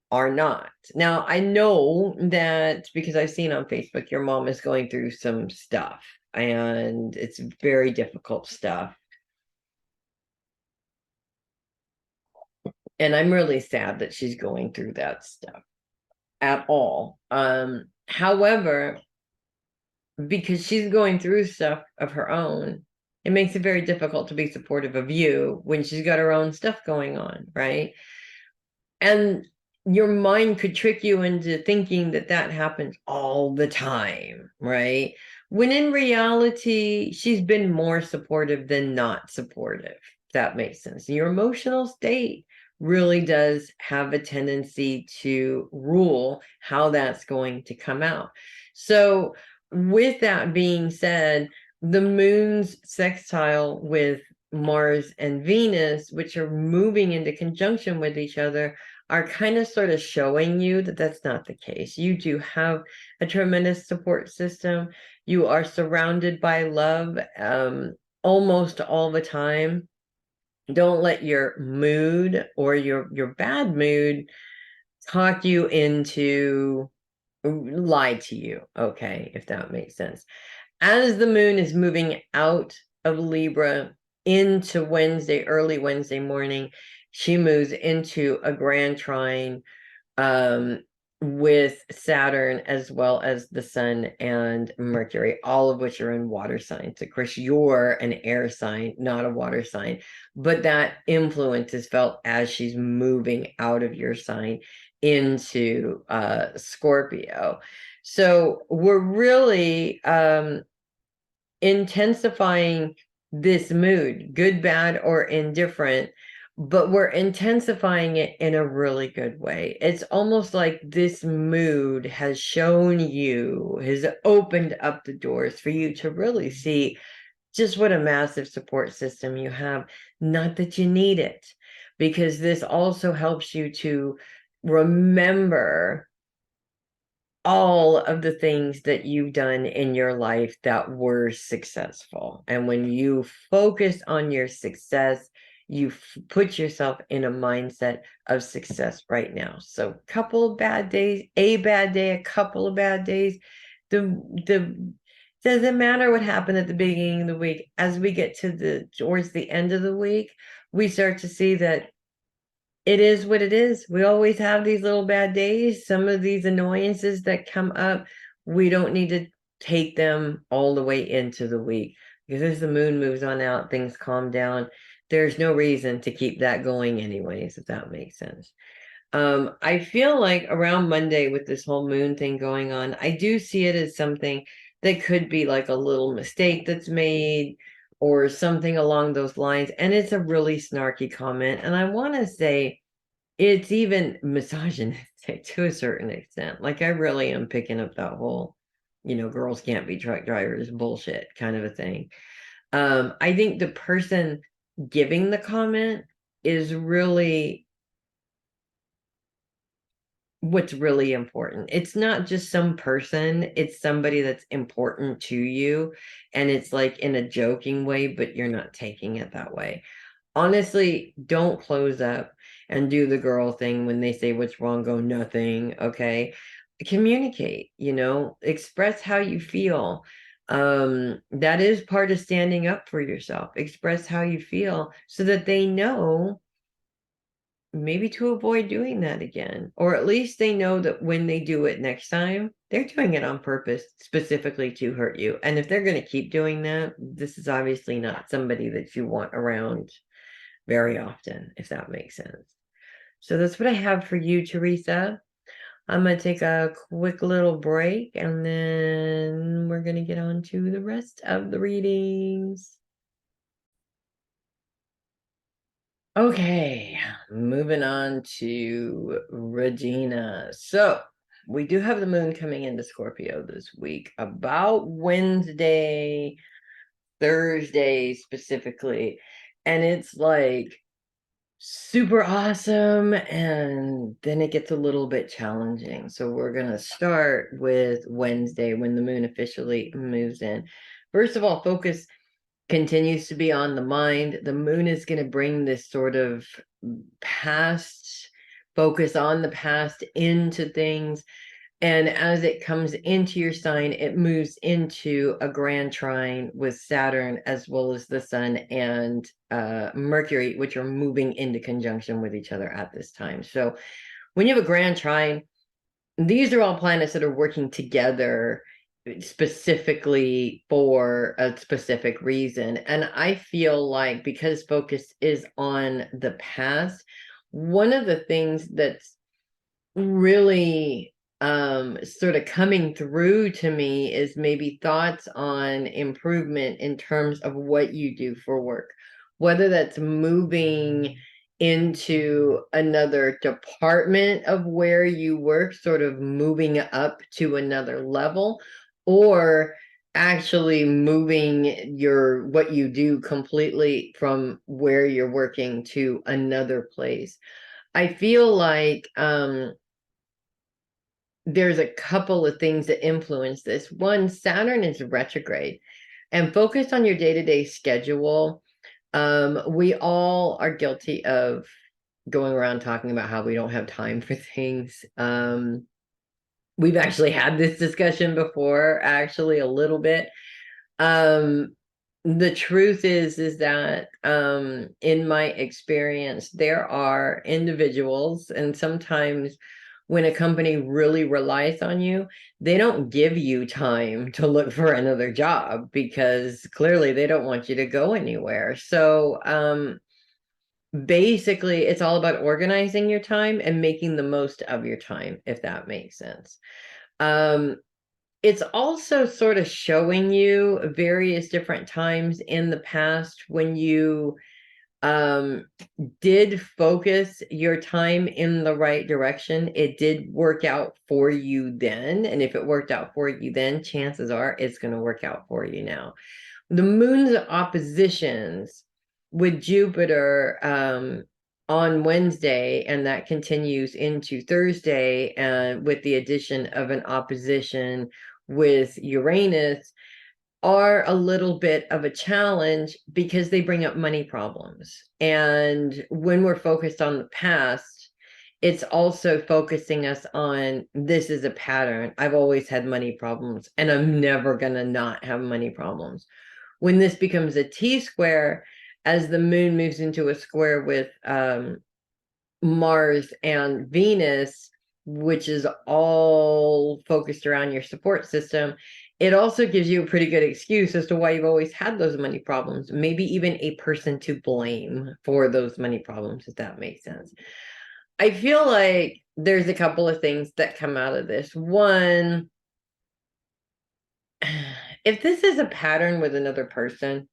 are not. Now, I know that because I've seen on Facebook, your mom is going through some stuff and it's very difficult stuff. And I'm really sad that she's going through that stuff at all. However, because she's going through stuff of her own, it makes it very difficult to be supportive of you when she's got her own stuff going on, right? And your mind could trick you into thinking that that happens all the time, right? When in reality, she's been more supportive than not supportive. If that makes sense. Your emotional state really does have a tendency to rule how that's going to come out. So with that being said, the moon's sextile with Mars and Venus, which are moving into conjunction with each other, are kind of sort of showing you that that's not the case. You do have a tremendous support system. You are surrounded by love almost all the time. Don't let your mood or your bad mood talk you into lie to you, okay, if that makes sense. As the moon is moving out of Libra into Wednesday, early Wednesday morning, she moves into a grand trine with Saturn as well as the Sun and Mercury, all of which are in water signs. Of course, you're an air sign, not a water sign, but that influence is felt as she's moving out of your sign into Scorpio. So we're really intensifying this mood, good, bad, or indifferent, but we're intensifying it in a really good way. It's almost like this mood has shown you, has opened up the doors for you to really see just what a massive support system you have. Not that you need it, because this also helps you to remember all of the things that you've done in your life that were successful. And when you focus on your success, you put yourself in a mindset of success right now. So couple of bad days, a bad day, a couple of bad days, the doesn't matter what happened at the beginning of the week. As we get to towards the end of the week, we start to see that it is what it is. We always have these little bad days. Some of these annoyances that come up, we don't need to take them all the way into the week, because as the moon moves on out, things calm down. There's no reason to keep that going anyways, if that makes sense. I feel like around Monday with this whole moon thing going on, I do see it as something that could be like a little mistake that's made or something along those lines. And it's a really snarky comment. And I want to say it's even misogynistic to a certain extent. Like, I really am picking up that whole, girls can't be truck drivers bullshit kind of a thing. I think the person giving the comment is really what's really important. It's not just some person, it's somebody that's important to you. And it's like in a joking way, but you're not taking it that way. Honestly, don't close up and do the girl thing when they say what's wrong, go nothing. Okay. Communicate, express how you feel. That is part of standing up for yourself. Express how you feel so that they know maybe to avoid doing that again, or at least they know that when they do it next time, they're doing it on purpose, specifically to hurt you. And if they're going to keep doing that, this is obviously not somebody that you want around very often, if that makes sense. So that's what I have for you, Theresa. I'm going to take a quick little break, and then we're going to get on to the rest of the readings. Okay, moving on to Regina. So we do have the moon coming into Scorpio this week, about Wednesday, Thursday specifically. And it's like super awesome. And then it gets a little bit challenging. So we're going to start with Wednesday when the moon officially moves in. First of all, focus continues to be on the mind. The moon is going to bring this sort of past focus on the past into things. And as it comes into your sign, it moves into a grand trine with Saturn as well as the Sun and Mercury, which are moving into conjunction with each other at this time. So when you have a grand trine, these are all planets that are working together specifically for a specific reason. And I feel like because focus is on the past, one of the things that's really sort of coming through to me is maybe thoughts on improvement in terms of what you do for work, whether that's moving into another department of where you work, sort of moving up to another level, or actually moving what you do completely from where you're working to another place. I feel like there's a couple of things that influence this. One, Saturn is retrograde, and focused on your day-to-day schedule. We all are guilty of going around talking about how we don't have time for things. We've actually had this discussion before, actually, a little bit. The truth is that in my experience, there are individuals, and sometimes when a company really relies on you, they don't give you time to look for another job because clearly they don't want you to go anywhere. So basically, it's all about organizing your time and making the most of your time, if that makes sense. It's also sort of showing you various different times in the past when you did focus your time in the right direction. It did work out for you then. And if it worked out for you then, chances are it's going to work out for you now. The moon's oppositions with Jupiter on Wednesday, and that continues into Thursday, and with the addition of an opposition with Uranus, are a little bit of a challenge because they bring up money problems. And when we're focused on the past, it's also focusing us on, this is a pattern. I've always had money problems, and I'm never going to not have money problems. When this becomes a T-square, as the moon moves into a square with Mars and Venus, which is all focused around your support system, it also gives you a pretty good excuse as to why you've always had those money problems, maybe even a person to blame for those money problems, if that makes sense. I feel like there's a couple of things that come out of this. One, if this is a pattern with another person,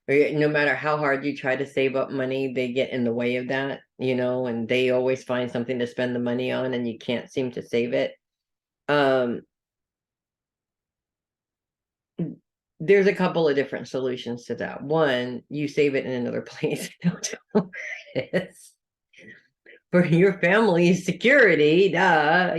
no matter how hard you try to save up money, they get in the way of that, and they always find something to spend the money on and you can't seem to save it. There's a couple of different solutions to that. One, you save it in another place. Don't know where it is. For your family's security, duh,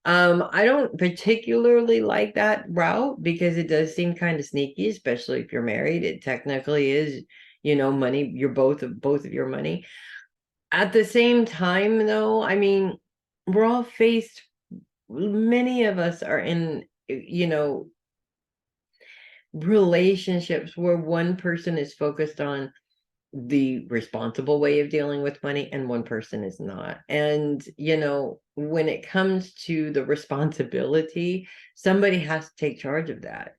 I don't particularly like that route because it does seem kind of sneaky, especially if you're married. It technically is, money. You're both of your money. At the same time, though, I mean, we're all faced, many of us are in, relationships where one person is focused on the responsible way of dealing with money and one person is not. And when it comes to the responsibility, somebody has to take charge of that.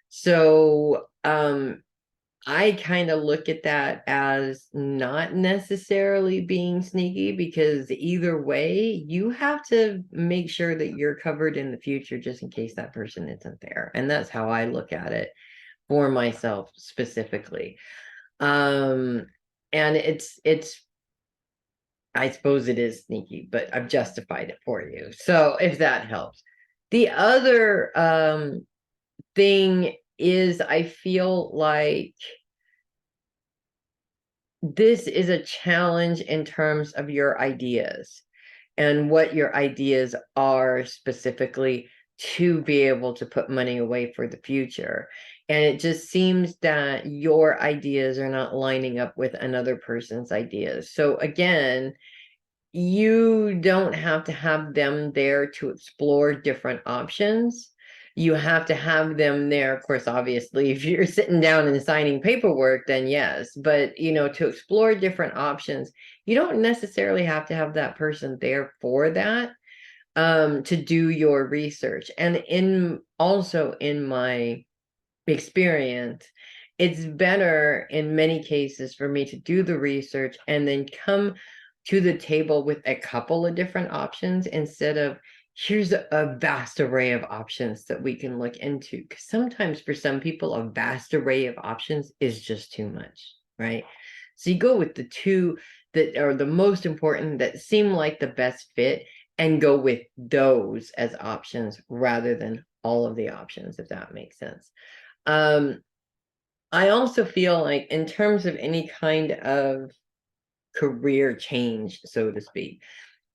So I kind of look at that as not necessarily being sneaky, because either way you have to make sure that you're covered in the future just in case that person isn't there. And that's how I look at it for myself specifically. And it's I suppose it is sneaky, but I've justified it for you, so if that helps. The other thing is, I feel like this is a challenge in terms of your ideas and what your ideas are specifically to be able to put money away for the future. And it just seems that your ideas are not lining up with another person's ideas. So again, you don't have to have them there to explore different options. You have to have them there, of course, obviously, if you're sitting down and signing paperwork, then yes. But, to explore different options, you don't necessarily have to have that person there for that, to do your research. And also in my experience, it's better in many cases for me to do the research and then come to the table with a couple of different options instead of, here's a vast array of options that we can look into. Because sometimes for some people, a vast array of options is just too much, right? So you go with the two that are the most important, that seem like the best fit, and go with those as options rather than all of the options, if that makes sense. I also feel like in terms of any kind of career change, so to speak,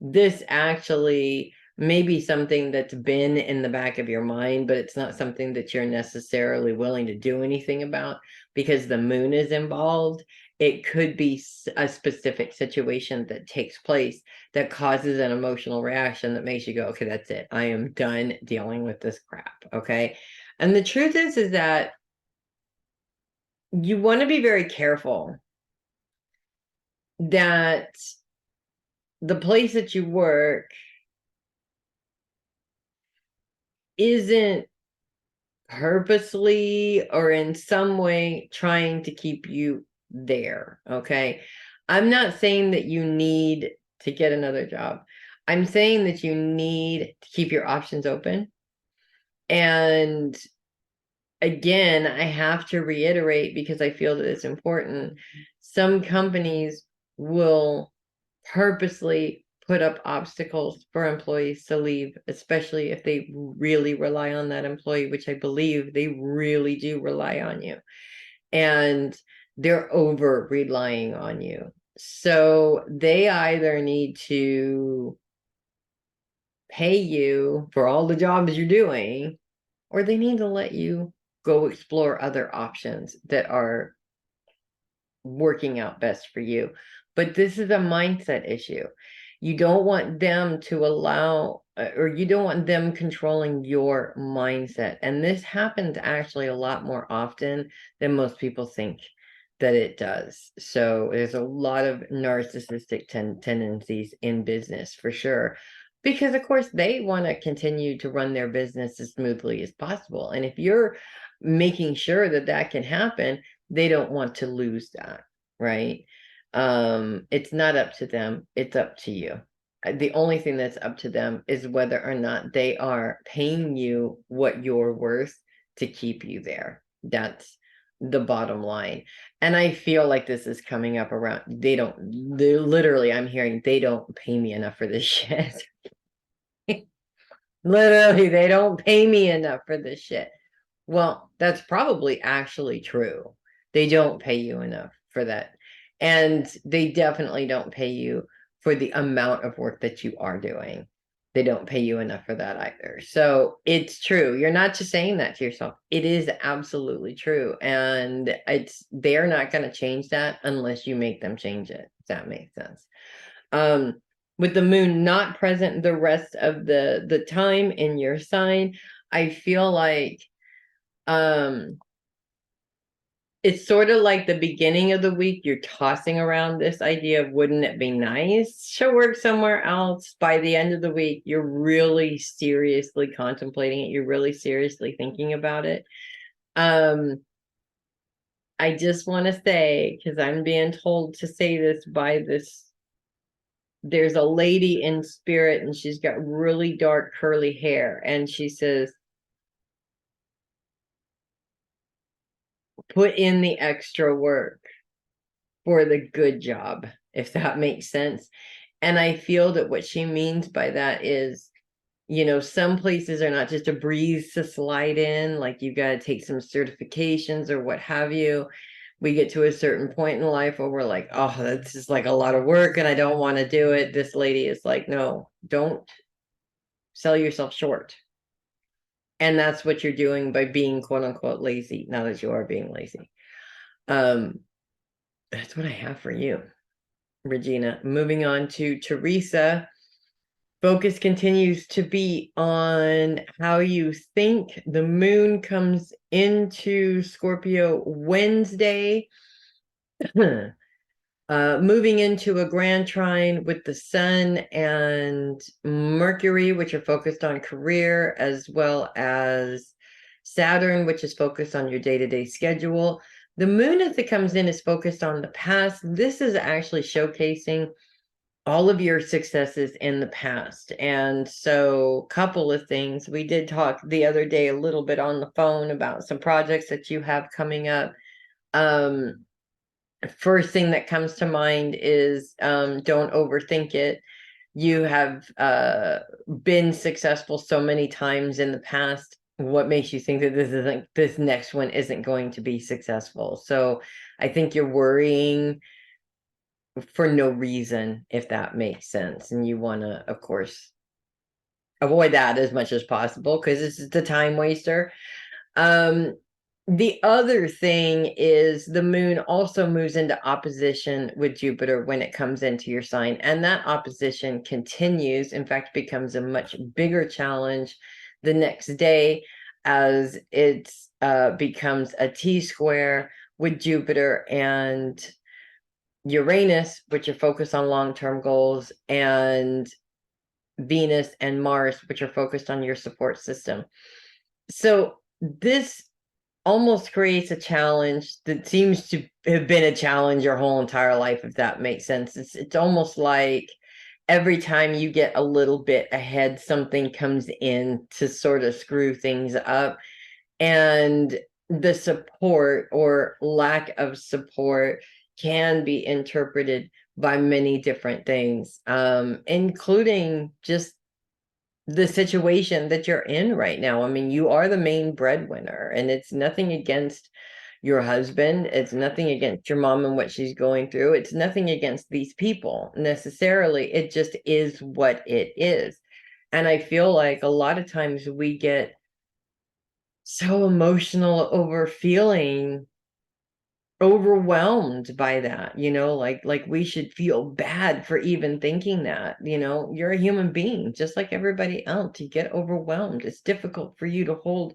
this actually may be something that's been in the back of your mind, but it's not something that you're necessarily willing to do anything about because the moon is involved. It could be a specific situation that takes place that causes an emotional reaction that makes you go, okay, that's it. I am done dealing with this crap. Okay. And the truth is that you want to be very careful that the place that you work isn't purposely or in some way trying to keep you there. Okay. I'm not saying that you need to get another job. I'm saying that you need to keep your options open. And again, I have to reiterate because I feel that it's important. Some companies will purposely put up obstacles for employees to leave, especially if they really rely on that employee, which I believe they really do rely on you. And they're over relying on you. So they either need to pay you for all the jobs you're doing, or they need to let you go explore other options that are working out best for you. But this is a mindset issue. You don't want them to allow, or you don't want them controlling your mindset. And this happens actually a lot more often than most people think that it does. So there's a lot of narcissistic tendencies in business for sure. Because of course they want to continue to run their business as smoothly as possible. And if you're making sure that that can happen, they don't want to lose that, right? It's not up to them, it's up to you. The only thing that's up to them is whether or not they are paying you what you're worth to keep you there. That's the bottom line. And I feel like this is coming up around, they literally, I'm hearing they don't pay me enough for this shit. Literally, they don't pay me enough for this shit. Well, that's probably actually true. They don't pay you enough for that. And they definitely don't pay you for the amount of work that you are doing. They don't pay you enough for that either. So it's true. You're not just saying that to yourself. It is absolutely true. And they're not going to change that unless you make them change it. If that makes sense. With the moon not present the rest of the time in your sign, I feel like it's sort of like the beginning of the week, you're tossing around this idea of wouldn't it be nice to work somewhere else. By the end of the week, you're really seriously contemplating it. You're really seriously thinking about it. I just want to say, because I'm being told to say this by this, there's a lady in spirit and she's got really dark curly hair, and she says, put in the extra work for the good job, if that makes sense. And I feel that what she means by that is, some places are not just a breeze to slide in, like you got to take some certifications or what have you. We get to a certain point in life where we're like, oh, that's just like a lot of work and I don't want to do it. This lady is like, no, don't sell yourself short. And that's what you're doing by being quote unquote lazy, now that you are being lazy. That's what I have for you, Regina. Moving on to Theresa. Focus continues to be on how you think. The moon comes into Scorpio Wednesday, moving into a grand trine with the sun and Mercury, which are focused on career, as well as Saturn, which is focused on your day-to-day schedule. The moon, as it comes in, is focused on the past. This is actually showcasing all of your successes in the past. And so, couple of things. We did talk the other day a little bit on the phone about some projects that you have coming up. first thing that comes to mind is don't overthink it. You have been successful so many times in the past. What makes you think that this next one isn't going to be successful? So I think you're worrying for no reason, if that makes sense. And you want to, of course, avoid that as much as possible because this is the time waster. The other thing is the moon also moves into opposition with Jupiter when it comes into your sign, and that opposition continues, in fact, becomes a much bigger challenge the next day as it becomes a T-square with Jupiter and Uranus, which are focused on long-term goals, and Venus and Mars, which are focused on your support system. So this almost creates a challenge that seems to have been a challenge your whole entire life, if that makes sense. It's almost like every time you get a little bit ahead, something comes in to sort of screw things up. And the support or lack of support can be interpreted by many different things, including just the situation that you're in right now. I mean, you are the main breadwinner, and it's nothing against your husband. It's nothing against your mom and what she's going through. It's nothing against these people necessarily. It just is what it is. And I feel like a lot of times we get so emotional over feeling overwhelmed by that, like we should feel bad for even thinking that. You're a human being just like everybody else. You get overwhelmed. It's difficult for you to hold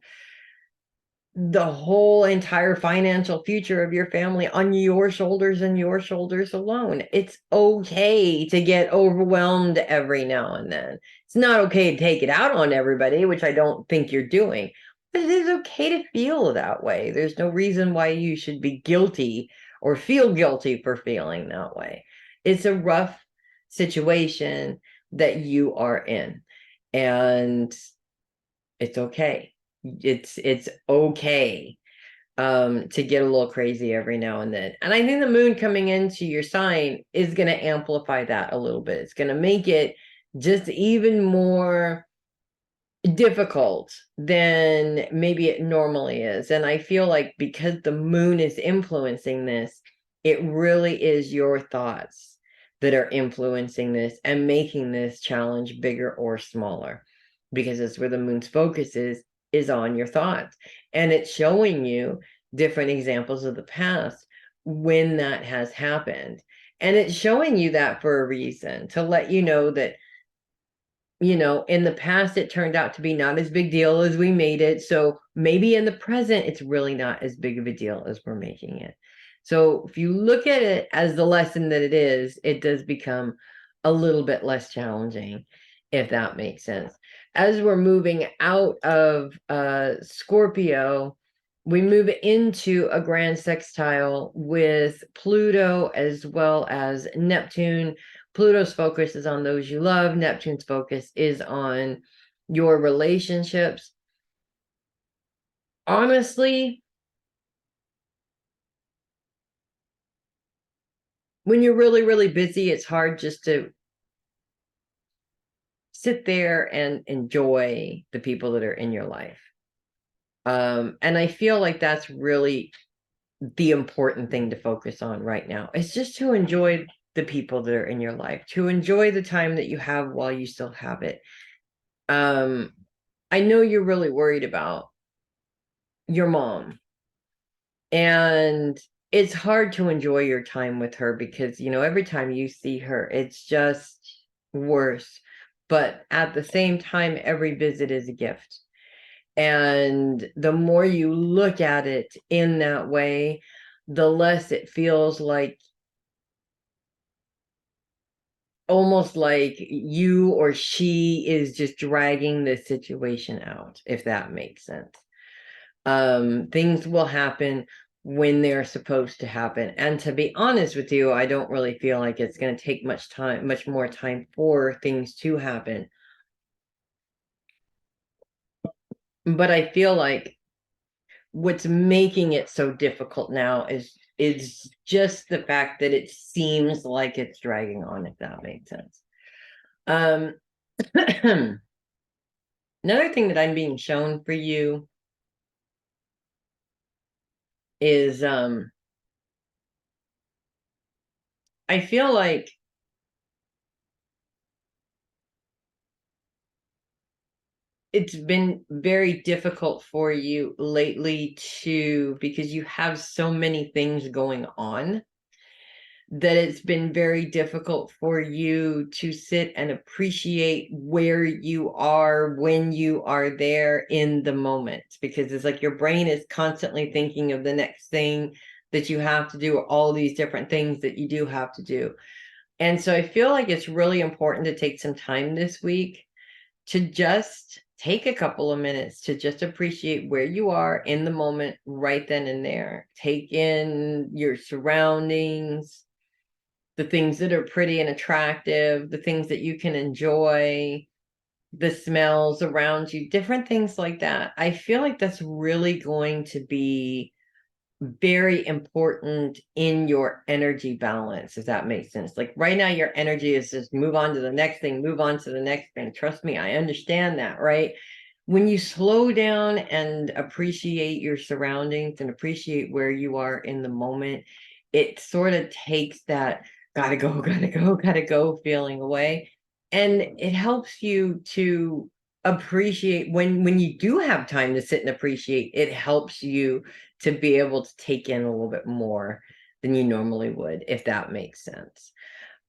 the whole entire financial future of your family on your shoulders and your shoulders alone. It's okay to get overwhelmed every now and then. It's not okay to take it out on everybody, which I don't think you're doing, but it is okay to feel that way. There's no reason why you should be guilty or feel guilty for feeling that way. It's a rough situation that you are in, and it's okay. It's okay to get a little crazy every now and then. And I think the moon coming into your sign is going to amplify that a little bit. It's going to make it just even more difficult than maybe it normally is. And I feel like because the moon is influencing this, it really is your thoughts that are influencing this and making this challenge bigger or smaller, because it's where the moon's focus is on your thoughts. And it's showing you different examples of the past when that has happened. And it's showing you that for a reason, to let you know that, in the past, it turned out to be not as big deal as we made it. So maybe in the present, it's really not as big of a deal as we're making it. So if you look at it as the lesson that it is, it does become a little bit less challenging, if that makes sense. As we're moving out of Scorpio, we move into a grand sextile with Pluto as well as Neptune. Pluto's focus is on those you love. Neptune's focus is on your relationships. Honestly, when you're really, really busy, it's hard just to sit there and enjoy the people that are in your life. And I feel like that's really the important thing to focus on right now. It's just to enjoy the people that are in your life, to enjoy the time that you have while you still have it. I know you're really worried about your mom, and it's hard to enjoy your time with her because, every time you see her, it's just worse. But at the same time, every visit is a gift. And the more you look at it in that way, the less it feels like almost like you or she is just dragging the situation out, if that makes sense. Things will happen when they're supposed to happen. And to be honest with you, I don't really feel like it's going to take much more time for things to happen. But I feel like what's making it so difficult now is It's just the fact that it seems like it's dragging on, if that makes sense. Another thing that I'm being shown for you is I feel like it's been very difficult for you lately too, because you have so many things going on, that it's been very difficult for you to sit and appreciate where you are when you are there in the moment, because it's like your brain is constantly thinking of the next thing that you have to do, all these different things that you do have to do. And so I feel like it's really important to take some time this week to just take a couple of minutes to just appreciate where you are in the moment right then and there. Take in your surroundings, the things that are pretty and attractive, the things that you can enjoy, the smells around you, different things like that. I feel like that's really going to be very important in your energy balance, if that makes sense. Like right now, your energy is just move on to the next thing, move on to the next thing. Trust me, I understand that, right? When you slow down and appreciate your surroundings and appreciate where you are in the moment, it sort of takes that gotta go, gotta go, gotta go feeling away. And it helps you to appreciate when you do have time to sit and appreciate, it helps you to be able to take in a little bit more than you normally would, if that makes sense.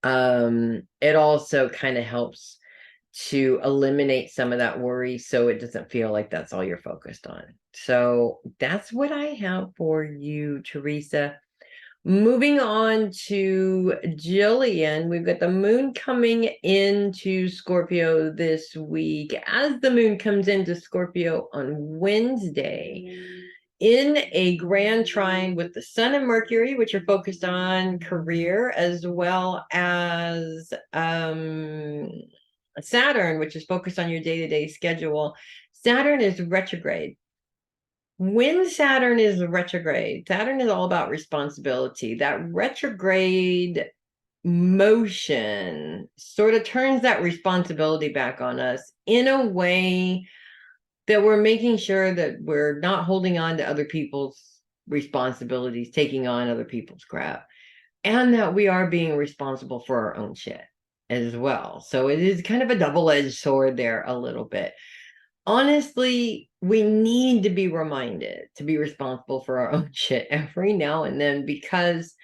It also kind of helps to eliminate some of that worry, so it doesn't feel like that's all you're focused on. So that's what I have for you, Theresa. Moving on to Jillian, we've got the moon coming into Scorpio this week. As the moon comes into Scorpio on Wednesday, in a grand trine with the Sun and Mercury, which are focused on career, as well as Saturn, which is focused on your day-to-day schedule. Saturn is retrograde. When Saturn is retrograde, Saturn is all about responsibility. That retrograde motion sort of turns that responsibility back on us in a way that we're making sure that we're not holding on to other people's responsibilities, taking on other people's crap, and that we are being responsible for our own shit as well. So it is kind of a double-edged sword there a little bit. Honestly, we need to be reminded to be responsible for our own shit every now and then, because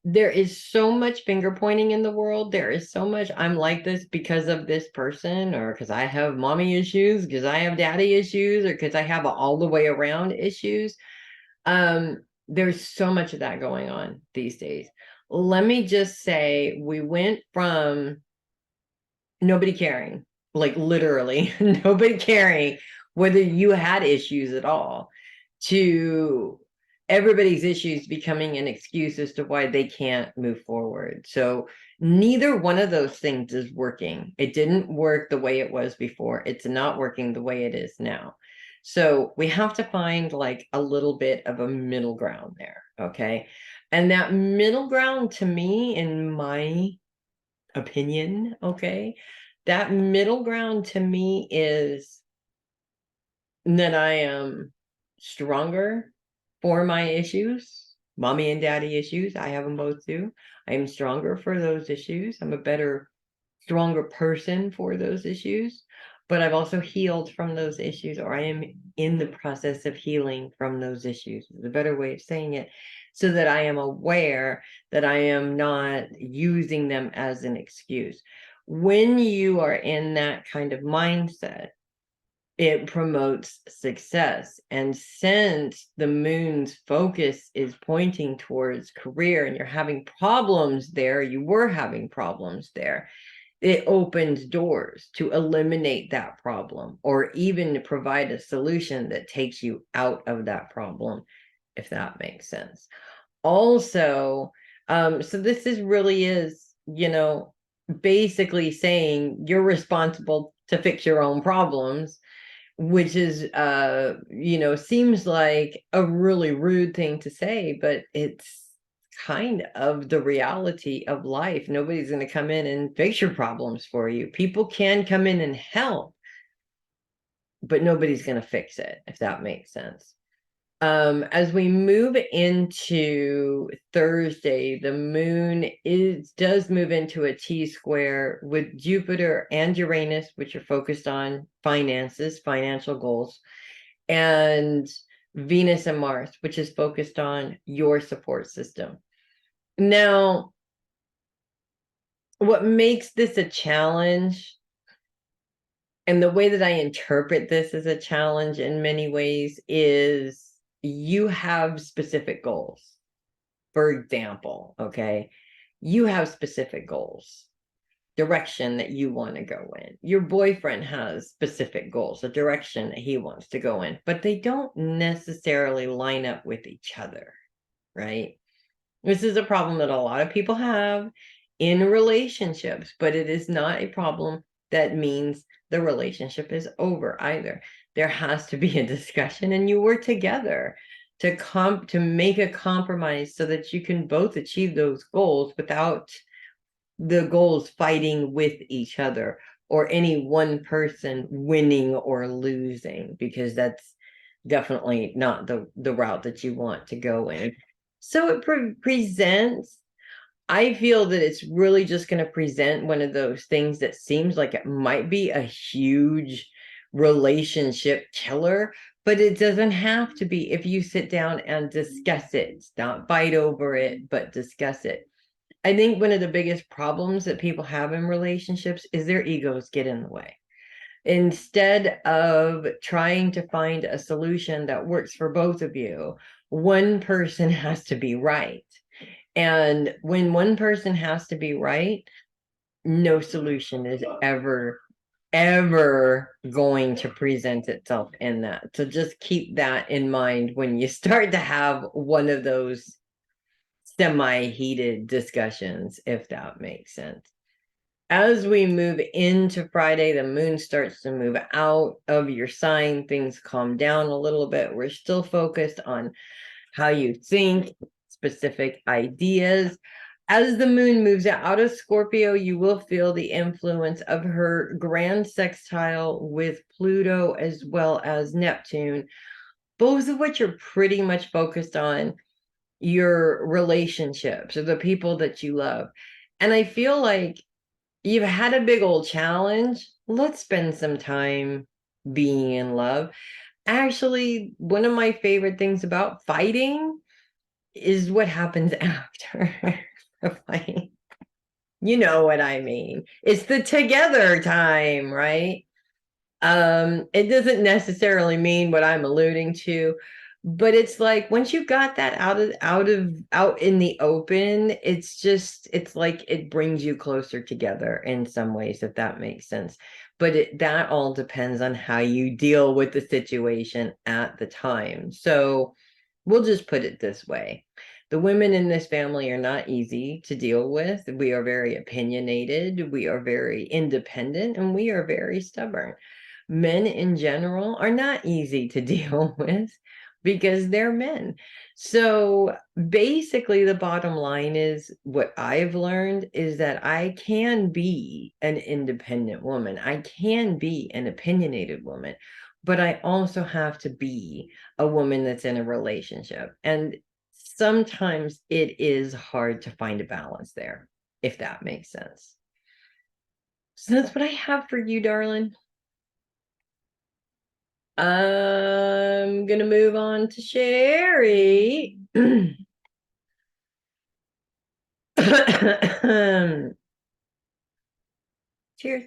there is so much finger pointing in the world. There is so much I'm like this because of this person, or because I have mommy issues, because I have daddy issues, or because I have all the way around issues. There's so much of that going on these days. Let me just say, we went from nobody caring, like literally nobody caring whether you had issues at all, to everybody's issues becoming an excuse as to why they can't move forward. So neither one of those things is working. It didn't work the way it was before. It's not working the way it is now. So we have to find like a little bit of a middle ground there. Okay. And that middle ground, to me, in my opinion, okay, that middle ground to me is that I am stronger for my issues, mommy and daddy issues. I have them both too. I am stronger for those issues. I'm a better, stronger person for those issues, but I've also healed from those issues, or I am in the process of healing from those issues, is a better way of saying it, so that I am aware that I am not using them as an excuse. When you are in that kind of mindset, it promotes success. And since the moon's focus is pointing towards career, and you're having problems there, you were having problems there, it opens doors to eliminate that problem, or even to provide a solution that takes you out of that problem, if that makes sense. Also, so this is really is, basically saying you're responsible to fix your own problems, which is seems like a really rude thing to say, but it's kind of the reality of life. Nobody's going to come in and fix your problems for you. People can come in and help, but nobody's going to fix it, if that makes sense. As we move into Thursday, the moon does move into a T-square with Jupiter and Uranus, which are focused on finances, financial goals, and Venus and Mars, which is focused on your support system. Now, what makes this a challenge, and the way that I interpret this as a challenge in many ways, is you have specific goals. For example, okay, you have specific goals, direction that you want to go in. Your boyfriend has specific goals, a direction that he wants to go in, but they don't necessarily line up with each other, right? This is a problem that a lot of people have in relationships, but it is not a problem that means the relationship is over either. There has to be a discussion, and you work together to make a compromise so that you can both achieve those goals without the goals fighting with each other, or any one person winning or losing, because that's definitely not the route that you want to go in. So it presents, I feel that it's really just going to present one of those things that seems like it might be a huge relationship killer, but it doesn't have to be if you sit down and discuss it. Not fight over it, but discuss it. I think one of the biggest problems that people have in relationships is their egos get in the way. Instead of trying to find a solution that works for both of you, one person has to be right. And when one person has to be right, no solution is ever going to present itself in that. So just keep that in mind when you start to have one of those semi-heated discussions, if that makes sense. As we move into Friday, the moon starts to move out of your sign. Things calm down a little bit. We're still focused on how you think, specific ideas. As the moon moves out of Scorpio, you will feel the influence of her grand sextile with Pluto as well as Neptune, both of which are pretty much focused on your relationships or the people that you love. And I feel like you've had a big old challenge. Let's spend some time being in love. Actually, one of my favorite things about fighting is what happens after the fight. You know what I mean. It's the together time, right? It doesn't necessarily mean what I'm alluding to, but it's like once you got that out in the open, it's like it brings you closer together in some ways, if that makes sense. But that all depends on how you deal with the situation at the time. So we'll just put it this way. The women in this family are not easy to deal with. We are very opinionated, we are very independent, and we are very stubborn. Men in general are not easy to deal with because they're men. So basically, the bottom line is what I've learned is that I can be an independent woman. I can be an opinionated woman, but I also have to be a woman that's in a relationship. And sometimes it is hard to find a balance there, if that makes sense. So that's what I have for you, darling. I'm gonna move on to Sheri. Cheers.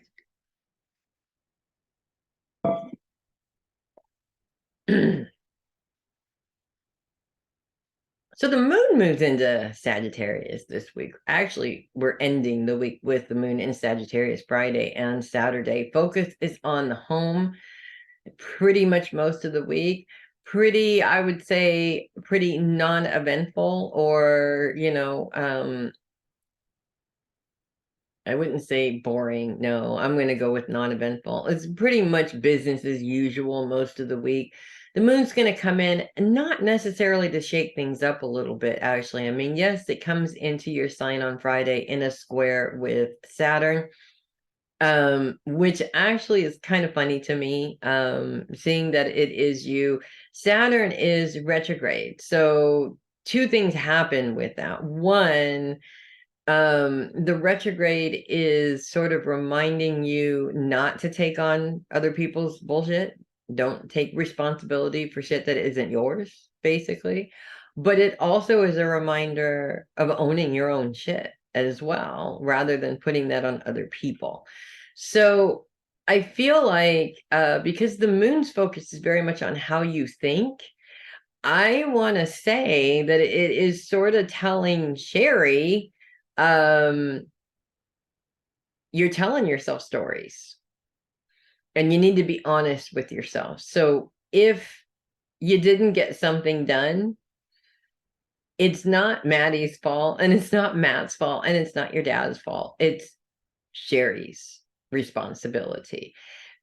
So the moon moves into Sagittarius this week. Actually, we're ending the week with the moon in Sagittarius Friday and Saturday. Focus is on the home pretty much most of the week. Pretty, I would say, pretty non-eventful, or, I wouldn't say boring. No, I'm going to go with non-eventful. It's pretty much business as usual most of the week. the moon's going to come in, not necessarily to shake things up a little bit, actually. I mean, yes, it comes into your sign on Friday in a square with Saturn, which actually is kind of funny to me, seeing that it is you. Saturn is retrograde. So two things happen with that. One, the retrograde is sort of reminding you not to take on other people's bullshit. Don't take responsibility for shit that isn't yours, basically. But it also is a reminder of owning your own shit as well, rather than putting that on other people. So I feel like because the moon's focus is very much on how you think, I want to say that it is sort of telling Sheri, you're telling yourself stories and you need to be honest with yourself. So if you didn't get something done, it's not Maddie's fault, and it's not Matt's fault, and it's not your dad's fault. It's Sheri's responsibility,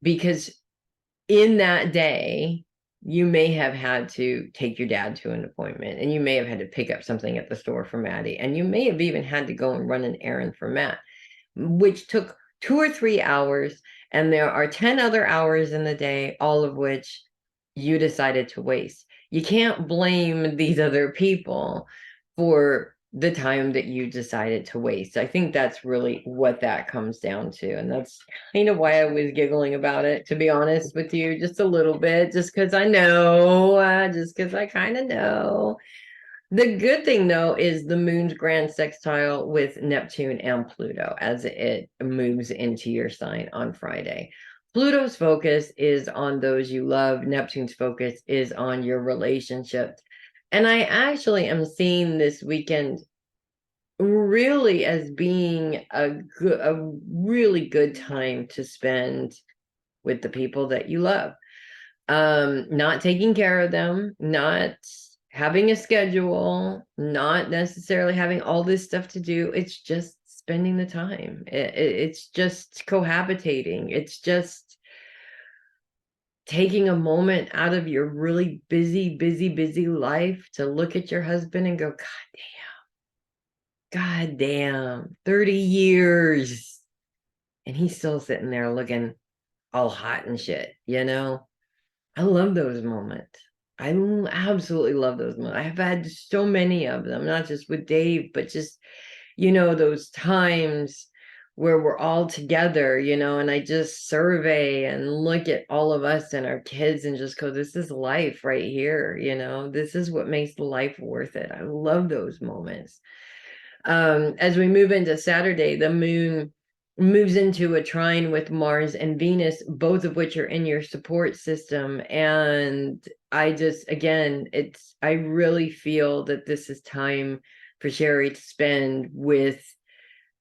because in that day, you may have had to take your dad to an appointment, and you may have had to pick up something at the store for Maddie, and you may have even had to go and run an errand for Matt, which took 2 or 3 hours, and there are 10 other hours in the day, all of which you decided to waste. You can't blame these other people for the time that you decided to waste. I think that's really what that comes down to. And that's kind of why I was giggling about it, to be honest with you, just a little bit, just because I know, just because I kind of know. The good thing, though, is the moon's grand sextile with Neptune and Pluto as it moves into your sign on Friday. Pluto's focus is on those you love. Neptune's focus is on your relationships. And I actually am seeing this weekend really as being a really good time to spend with the people that you love. Not taking care of them, not having a schedule, not necessarily having all this stuff to do. It's just spending the time. It's just cohabitating. It's just taking a moment out of your really busy life to look at your husband and go, God damn, 30 years. And he's still sitting there looking all hot and shit, you know? I love those moments. I absolutely love those moments. I've had so many of them, not just with Dave, but just, those times where we're all together, and I just survey and look at all of us and our kids and just go, this is life right here. This is what makes life worth it. I love those moments. As we move into Saturday, the moon moves into a trine with Mars and Venus, both of which are in your support system. And I really feel that this is time for Sheri to spend with,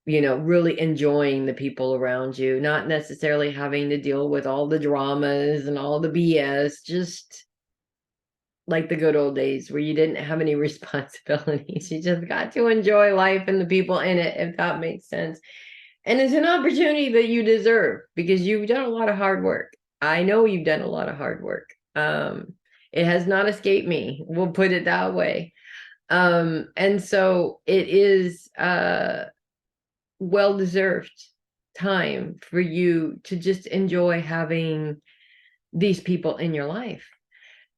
really enjoying the people around you, not necessarily having to deal with all the dramas and all the BS, just like the good old days where you didn't have any responsibilities. You just got to enjoy life and the people in it, if that makes sense. And it's an opportunity that you deserve because you've done a lot of hard work. I know you've done a lot of hard work. It has not escaped me. We'll put it that way. And so it is well-deserved time for you to just enjoy having these people in your life.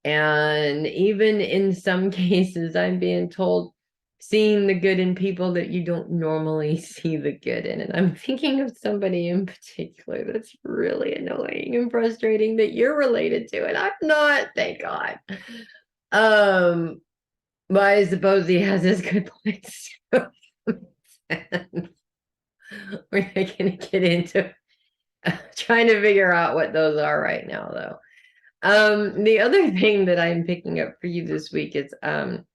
And even in some cases, I'm being told, seeing the good in people that you don't normally see the good in. And I'm thinking of somebody in particular that's really annoying and frustrating that you're related to, and I'm not, thank God. But I suppose he has his good points. We're not going to get into trying to figure out what those are right now, though. The other thing that I'm picking up for you this week is I'm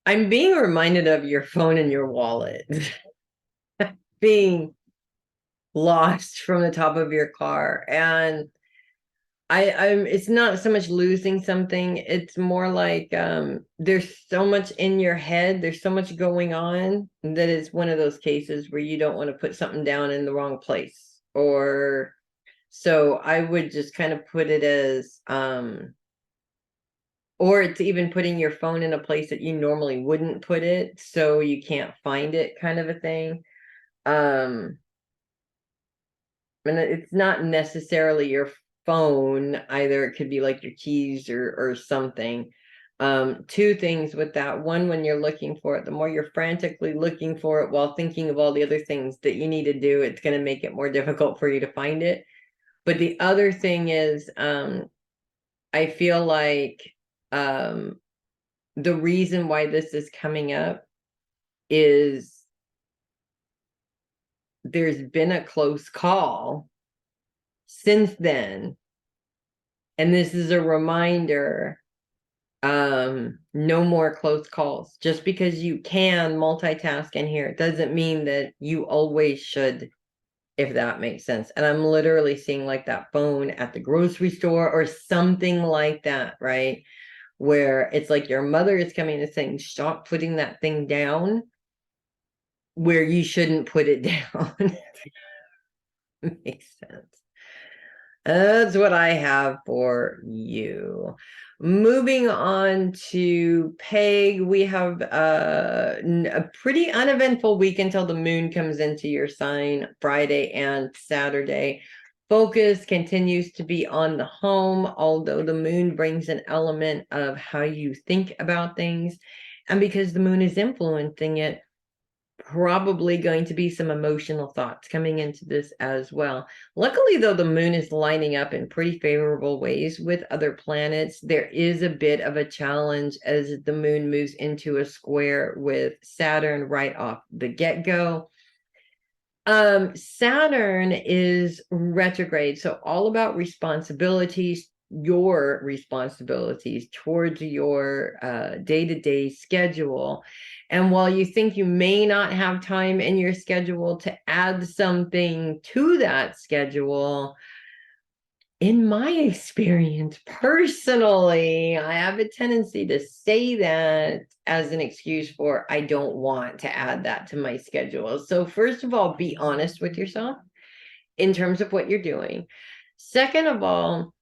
being reminded of your phone and your wallet being lost from the top of your car. And I'm it's not so much losing something, it's more like there's so much in your head, there's so much going on that it's one of those cases where you don't want to put something down in the wrong place, or So I would just kind of put it as, or it's even putting your phone in a place that you normally wouldn't put it, so you can't find it, kind of a thing. And it's not necessarily your phone either. It could be like your keys or something. Two things with that. One, when you're looking for it, the more you're frantically looking for it while thinking of all the other things that you need to do, it's going to make it more difficult for you to find it. But the other thing is, I feel like the reason why this is coming up is there's been a close call since then. And this is a reminder, no more close calls. Just because you can multitask in here doesn't mean that you always should, if that makes sense. And I'm literally seeing like that phone at the grocery store or something like that, right? Where it's like your mother is coming and saying, stop putting that thing down where you shouldn't put it down. Makes sense. That's what I have for you. Moving on to Peg, we have a pretty uneventful week until the moon comes into your sign Friday and Saturday. Focus continues to be on the home, although the moon brings an element of how you think about things. And because the moon is influencing it, probably going to be some emotional thoughts coming into this as well. Luckily, though, the moon is lining up in pretty favorable ways with other planets. There is a bit of a challenge as the moon moves into a square with Saturn right off the get-go. Saturn is retrograde, so all about responsibilities, your responsibilities towards your day-to-day schedule. And while you think you may not have time in your schedule to add something to that schedule, in my experience, personally, I have a tendency to say that as an excuse for I don't want to add that to my schedule. So first of all, be honest with yourself in terms of what you're doing. Second of all,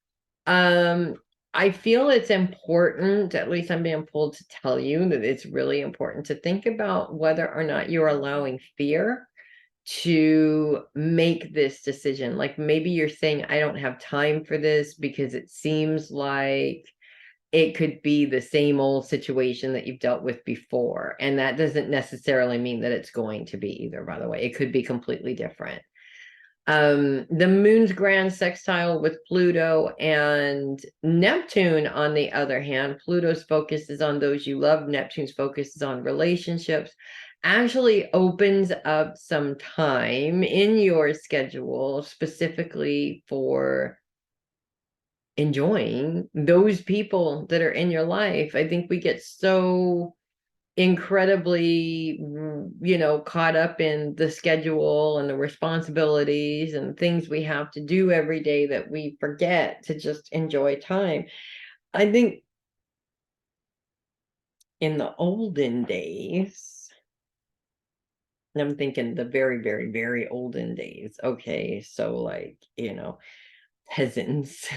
I feel it's important, at least I'm being pulled to tell you that it's really important to think about whether or not you're allowing fear to make this decision. Like maybe you're saying, I don't have time for this because it seems like it could be the same old situation that you've dealt with before. And that doesn't necessarily mean that it's going to be either, by the way. It could be completely different. The moon's grand sextile with Pluto and Neptune, on the other hand, Pluto's focus is on those you love. Neptune's focus is on relationships. Actually opens up some time in your schedule specifically for enjoying those people that are in your life. I think we get so incredibly, caught up in the schedule and the responsibilities and things we have to do every day that we forget to just enjoy time. I think in the olden days, and I'm thinking the very, very, very olden days, okay, so like, peasants,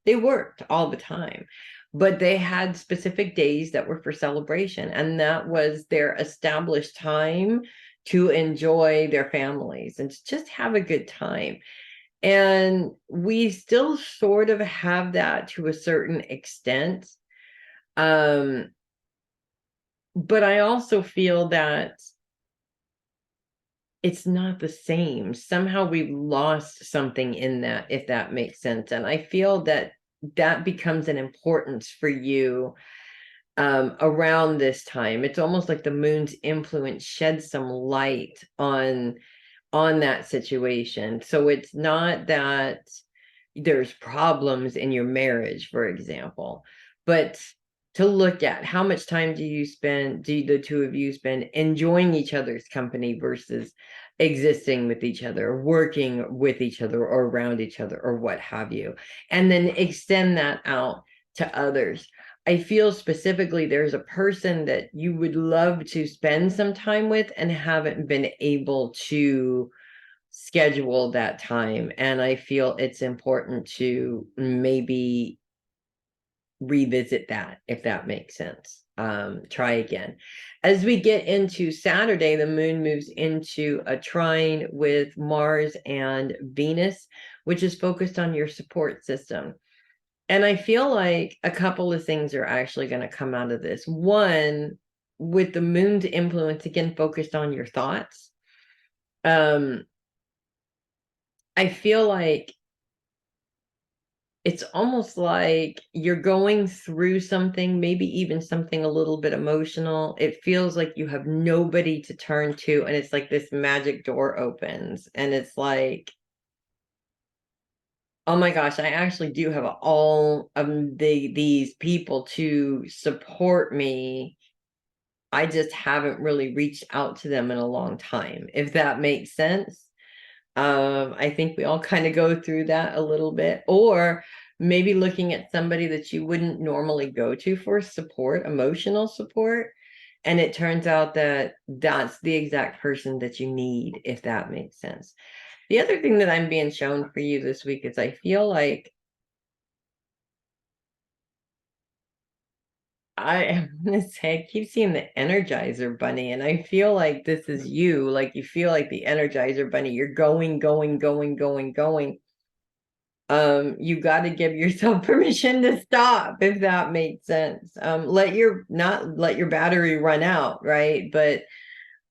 they worked all the time, but they had specific days that were for celebration, and that was their established time to enjoy their families and to just have a good time. And we still sort of have that to a certain extent. But I also feel that it's not the same. Somehow we've lost something in that, if that makes sense. And I feel that that becomes an importance for you around this time. It's almost like the moon's influence sheds some light on that situation. So it's not that there's problems in your marriage, for example, but to look at how much time do the two of you spend enjoying each other's company versus existing with each other, working with each other or around each other or what have you, and then extend that out to others. I feel specifically there's a person that you would love to spend some time with and haven't been able to schedule that time. And I feel it's important to maybe revisit that, if that makes sense. Try again. As we get into Saturday, the moon moves into a trine with Mars and Venus, which is focused on your support system. And I feel like a couple of things are actually going to come out of this. One, with the moon's influence, again, focused on your thoughts. I feel like it's almost like you're going through something, maybe even something a little bit emotional. It feels like you have nobody to turn to, and it's like this magic door opens, and it's like, oh my gosh, I actually do have all of these people to support me. I just haven't really reached out to them in a long time, if that makes sense. I think we all kind of go through that a little bit, or maybe looking at somebody that you wouldn't normally go to for support, emotional support. And it turns out that that's the exact person that you need, if that makes sense. The other thing that I'm being shown for you this week is I feel like I am gonna say I keep seeing the Energizer Bunny, and I feel like this is you. Like you feel like the Energizer Bunny. You're going, going, going, going, going. You got to give yourself permission to stop, if that makes sense. Not let your battery run out, right? But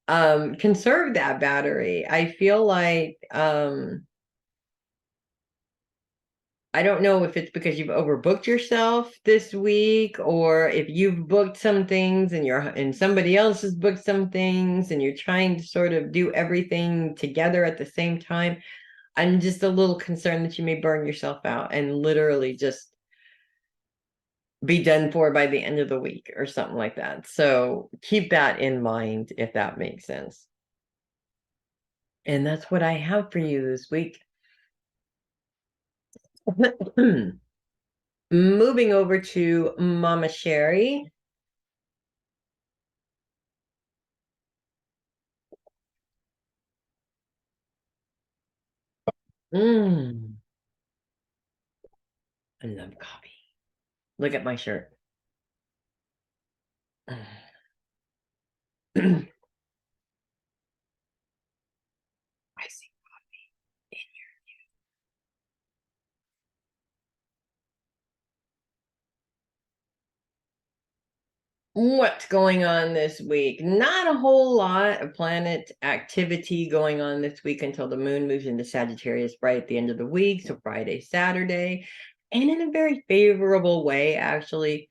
conserve that battery. I feel like I don't know if it's because you've overbooked yourself this week, or if you've booked some things and somebody else has booked some things and you're trying to sort of do everything together at the same time. I'm just a little concerned that you may burn yourself out and literally just be done for by the end of the week or something like that. So keep that in mind, if that makes sense. And that's what I have for you this week. Moving over to Mama Sheri. I love coffee. Look at my shirt. I see. What's going on this week? Not a whole lot of planet activity going on this week until the moon moves into Sagittarius right at the end of the week. So Friday, Saturday, and in a very favorable way, actually.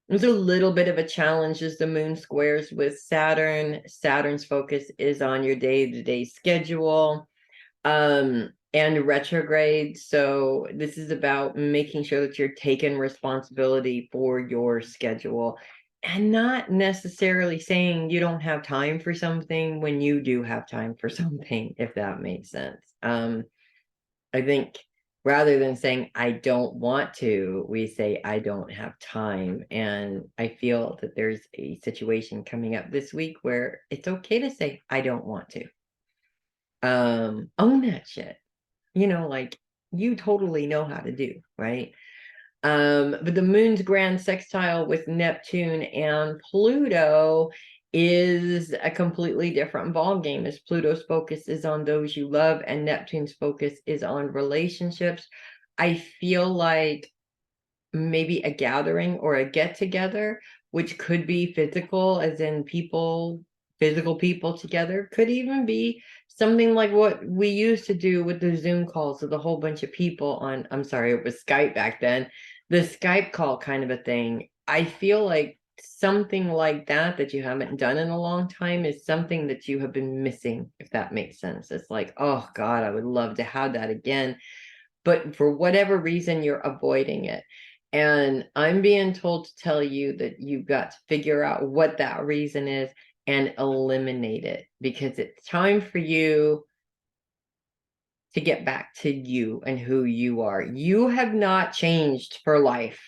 There's a little bit of a challenge as the moon squares with Saturn. Saturn's focus is on your day-to-day schedule. And retrograde. So this is about making sure that you're taking responsibility for your schedule and not necessarily saying you don't have time for something when you do have time for something, if that makes sense. I think rather than saying I don't want to, we say I don't have time. And I feel that there's a situation coming up this week where it's okay to say I don't want to. Own that shit. Like you totally know how to do, right? But the moon's grand sextile with Neptune and Pluto is a completely different ball game, as Pluto's focus is on those you love and Neptune's focus is on relationships. I feel like maybe a gathering or a get together, which could be physical, as in physical people together, could even be something like what we used to do with the Zoom calls with a whole bunch of people on, I'm sorry, it was Skype back then, the Skype call kind of a thing. I feel like something like that you haven't done in a long time is something that you have been missing, if that makes sense. It's like, oh God, I would love to have that again. But for whatever reason, you're avoiding it. And I'm being told to tell you that you've got to figure out what that reason is and eliminate it, because it's time for you to get back to you and who you are. You have not changed for life.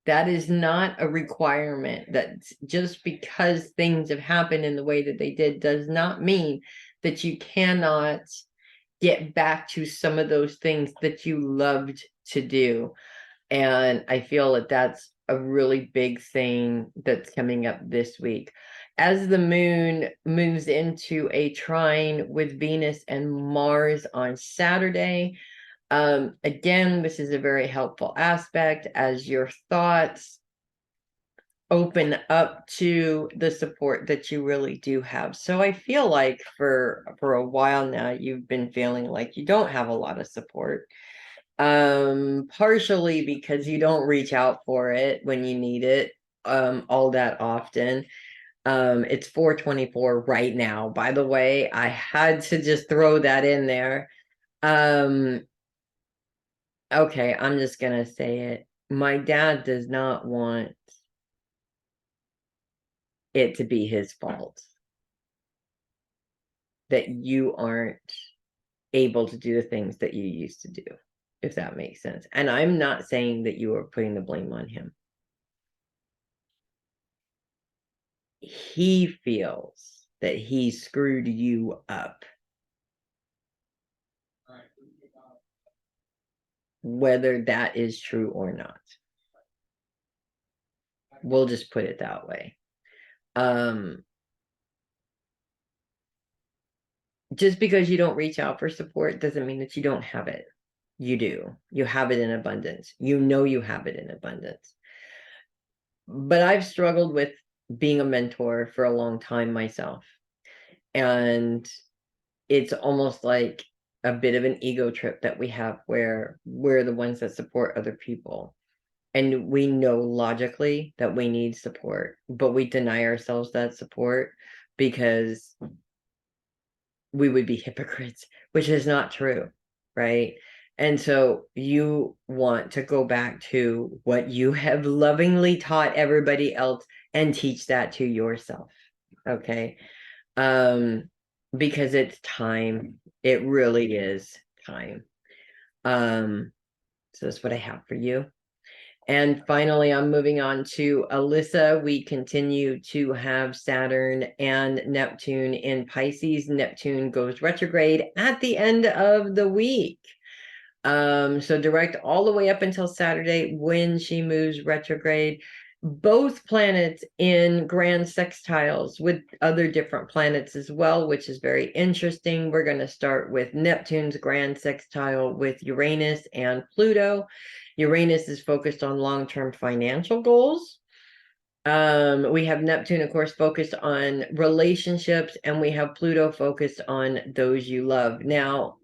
That is not a requirement. That just because things have happened in the way that they did does not mean that you cannot get back to some of those things that you loved to do. And I feel that that's a really big thing that's coming up this week. As the moon moves into a trine with Venus and Mars on Saturday, again, this is a very helpful aspect as your thoughts open up to the support that you really do have. So I feel like for a while now, you've been feeling like you don't have a lot of support. Partially because you don't reach out for it when you need it all that often. It's 4:24 right now, by the way. I had to just throw that in there. Okay, I'm just gonna say it. My dad does not want it to be his fault that you aren't able to do the things that you used to do, if that makes sense. And I'm not saying that you are putting the blame on him. He feels that he screwed you up, whether that is true or not. We'll just put it that way. Just because you don't reach out for support doesn't mean that you don't have it. You do. You have it in abundance. You know you have it in abundance. But I've struggled with being a mentor for a long time myself. And it's almost like a bit of an ego trip that we have where we're the ones that support other people. And we know logically that we need support, but we deny ourselves that support because we would be hypocrites, which is not true, right? And so you want to go back to what you have lovingly taught everybody else and teach that to yourself, okay? Because it's time. It really is time. So that's what I have for you. And finally, I'm moving on to Alyssa. We continue to have Saturn and Neptune in Pisces. Neptune goes retrograde at the end of the week. So direct all the way up until Saturday when she moves retrograde. Both planets in grand sextiles with other different planets as well, which is very interesting. We're going to start with Neptune's grand sextile with Uranus and Pluto. Uranus is focused on long-term financial goals. We have Neptune, of course, focused on relationships, and we have Pluto focused on those you love. Now,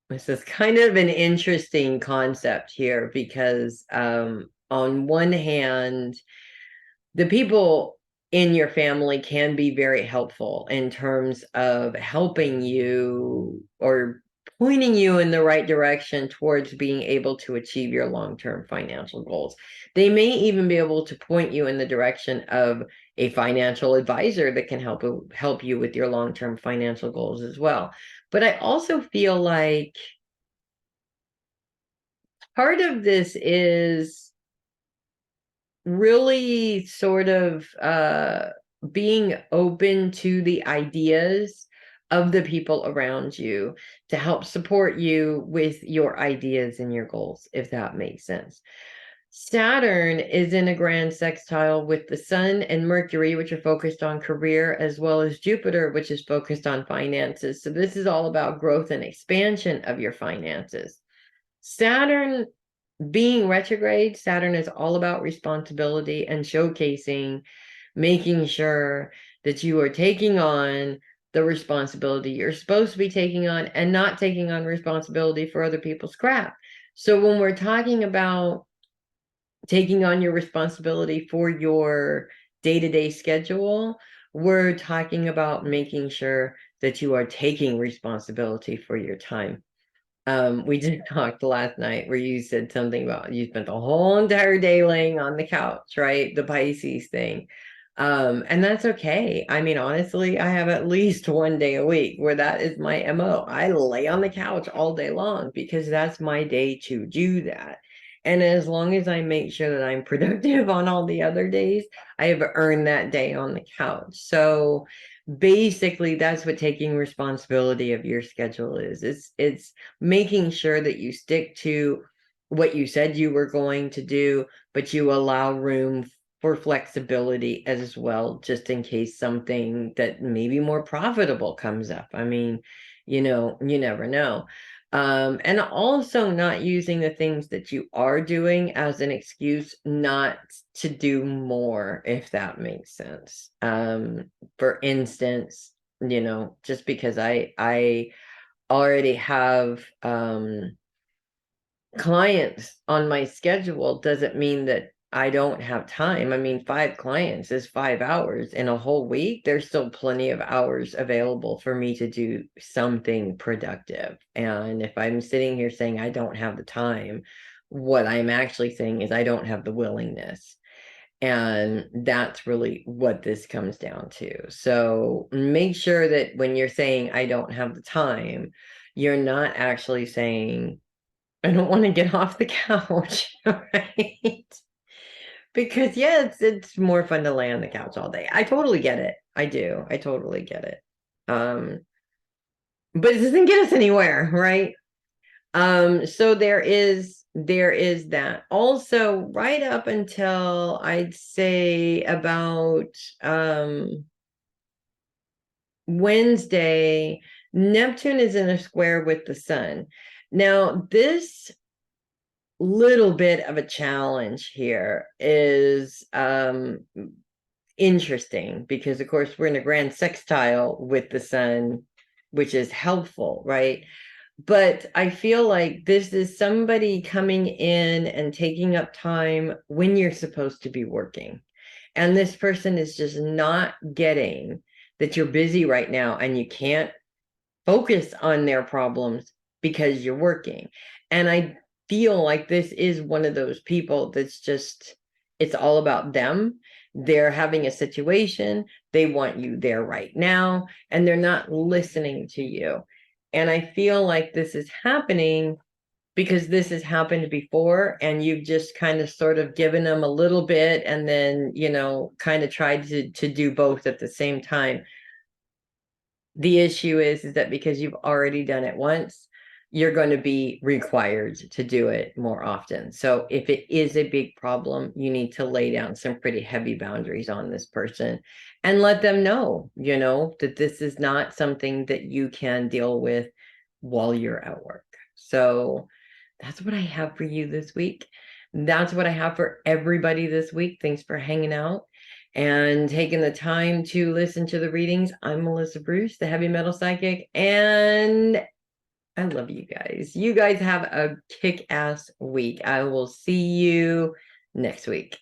this is kind of an interesting concept here because on one hand, the people in your family can be very helpful in terms of helping you or pointing you in the right direction towards being able to achieve your long-term financial goals. They may even be able to point you in the direction of a financial advisor that can help you with your long-term financial goals as well. But I also feel like part of this is really sort of being open to the ideas of the people around you to help support you with your ideas and your goals, if that makes sense. Saturn is in a grand sextile with the Sun and Mercury, which are focused on career, as well as Jupiter, which is focused on finances. So this is all about growth and expansion of your finances. Saturn being retrograde, Saturn is all about responsibility and showcasing, making sure that you are taking on the responsibility you're supposed to be taking on and not taking on responsibility for other people's crap. So when we're talking about taking on your responsibility for your day-to-day schedule, we're talking about making sure that you are taking responsibility for your time. We just talked last night where you said something about you spent the whole entire day laying on the couch, right? The Pisces thing. And that's okay. I mean, honestly, I have at least one day a week where that is my MO. I lay on the couch all day long because that's my day to do that. And as long as I make sure that I'm productive on all the other days, I have earned that day on the couch. So basically that's what taking responsibility of your schedule is. It's making sure that you stick to what you said you were going to do, but you allow room for flexibility as well, just in case something that may be more profitable comes up. I mean, you never know. And also not using the things that you are doing as an excuse not to do more, if that makes sense. For instance, just because I already have clients on my schedule doesn't mean that I don't have time. I mean, 5 clients is 5 hours in a whole week. There's still plenty of hours available for me to do something productive. And if I'm sitting here saying I don't have the time, what I'm actually saying is I don't have the willingness. And that's really what this comes down to. So make sure that when you're saying I don't have the time, you're not actually saying I don't want to get off the couch, right? Because yeah, it's more fun to lay on the couch all day. I totally get it. I do. I totally get it. Um, but it doesn't get us anywhere, right? So there is that. Also, right up until I'd say about Wednesday, Neptune is in a square with the sun. Now, this little bit of a challenge here is interesting because of course we're in a grand sextile with the sun, which is helpful, right? But I feel like this is somebody coming in and taking up time when you're supposed to be working, and this person is just not getting that you're busy right now and you can't focus on their problems because you're working. And I feel like this is one of those people that's just, it's all about them. They're having a situation, they want you there right now, and they're not listening to you. And I feel like this is happening because this has happened before, and you've just kind of sort of given them a little bit and then, kind of tried to do both at the same time. The issue is that because you've already done it once, you're going to be required to do it more often. So if it is a big problem, you need to lay down some pretty heavy boundaries on this person and let them know, that this is not something that you can deal with while you're at work. So that's what I have for you this week. That's what I have for everybody this week. Thanks for hanging out and taking the time to listen to the readings. I'm Melissa Bruce, the Heavy Metal Psychic, and I love you guys. You guys have a kick-ass week. I will see you next week.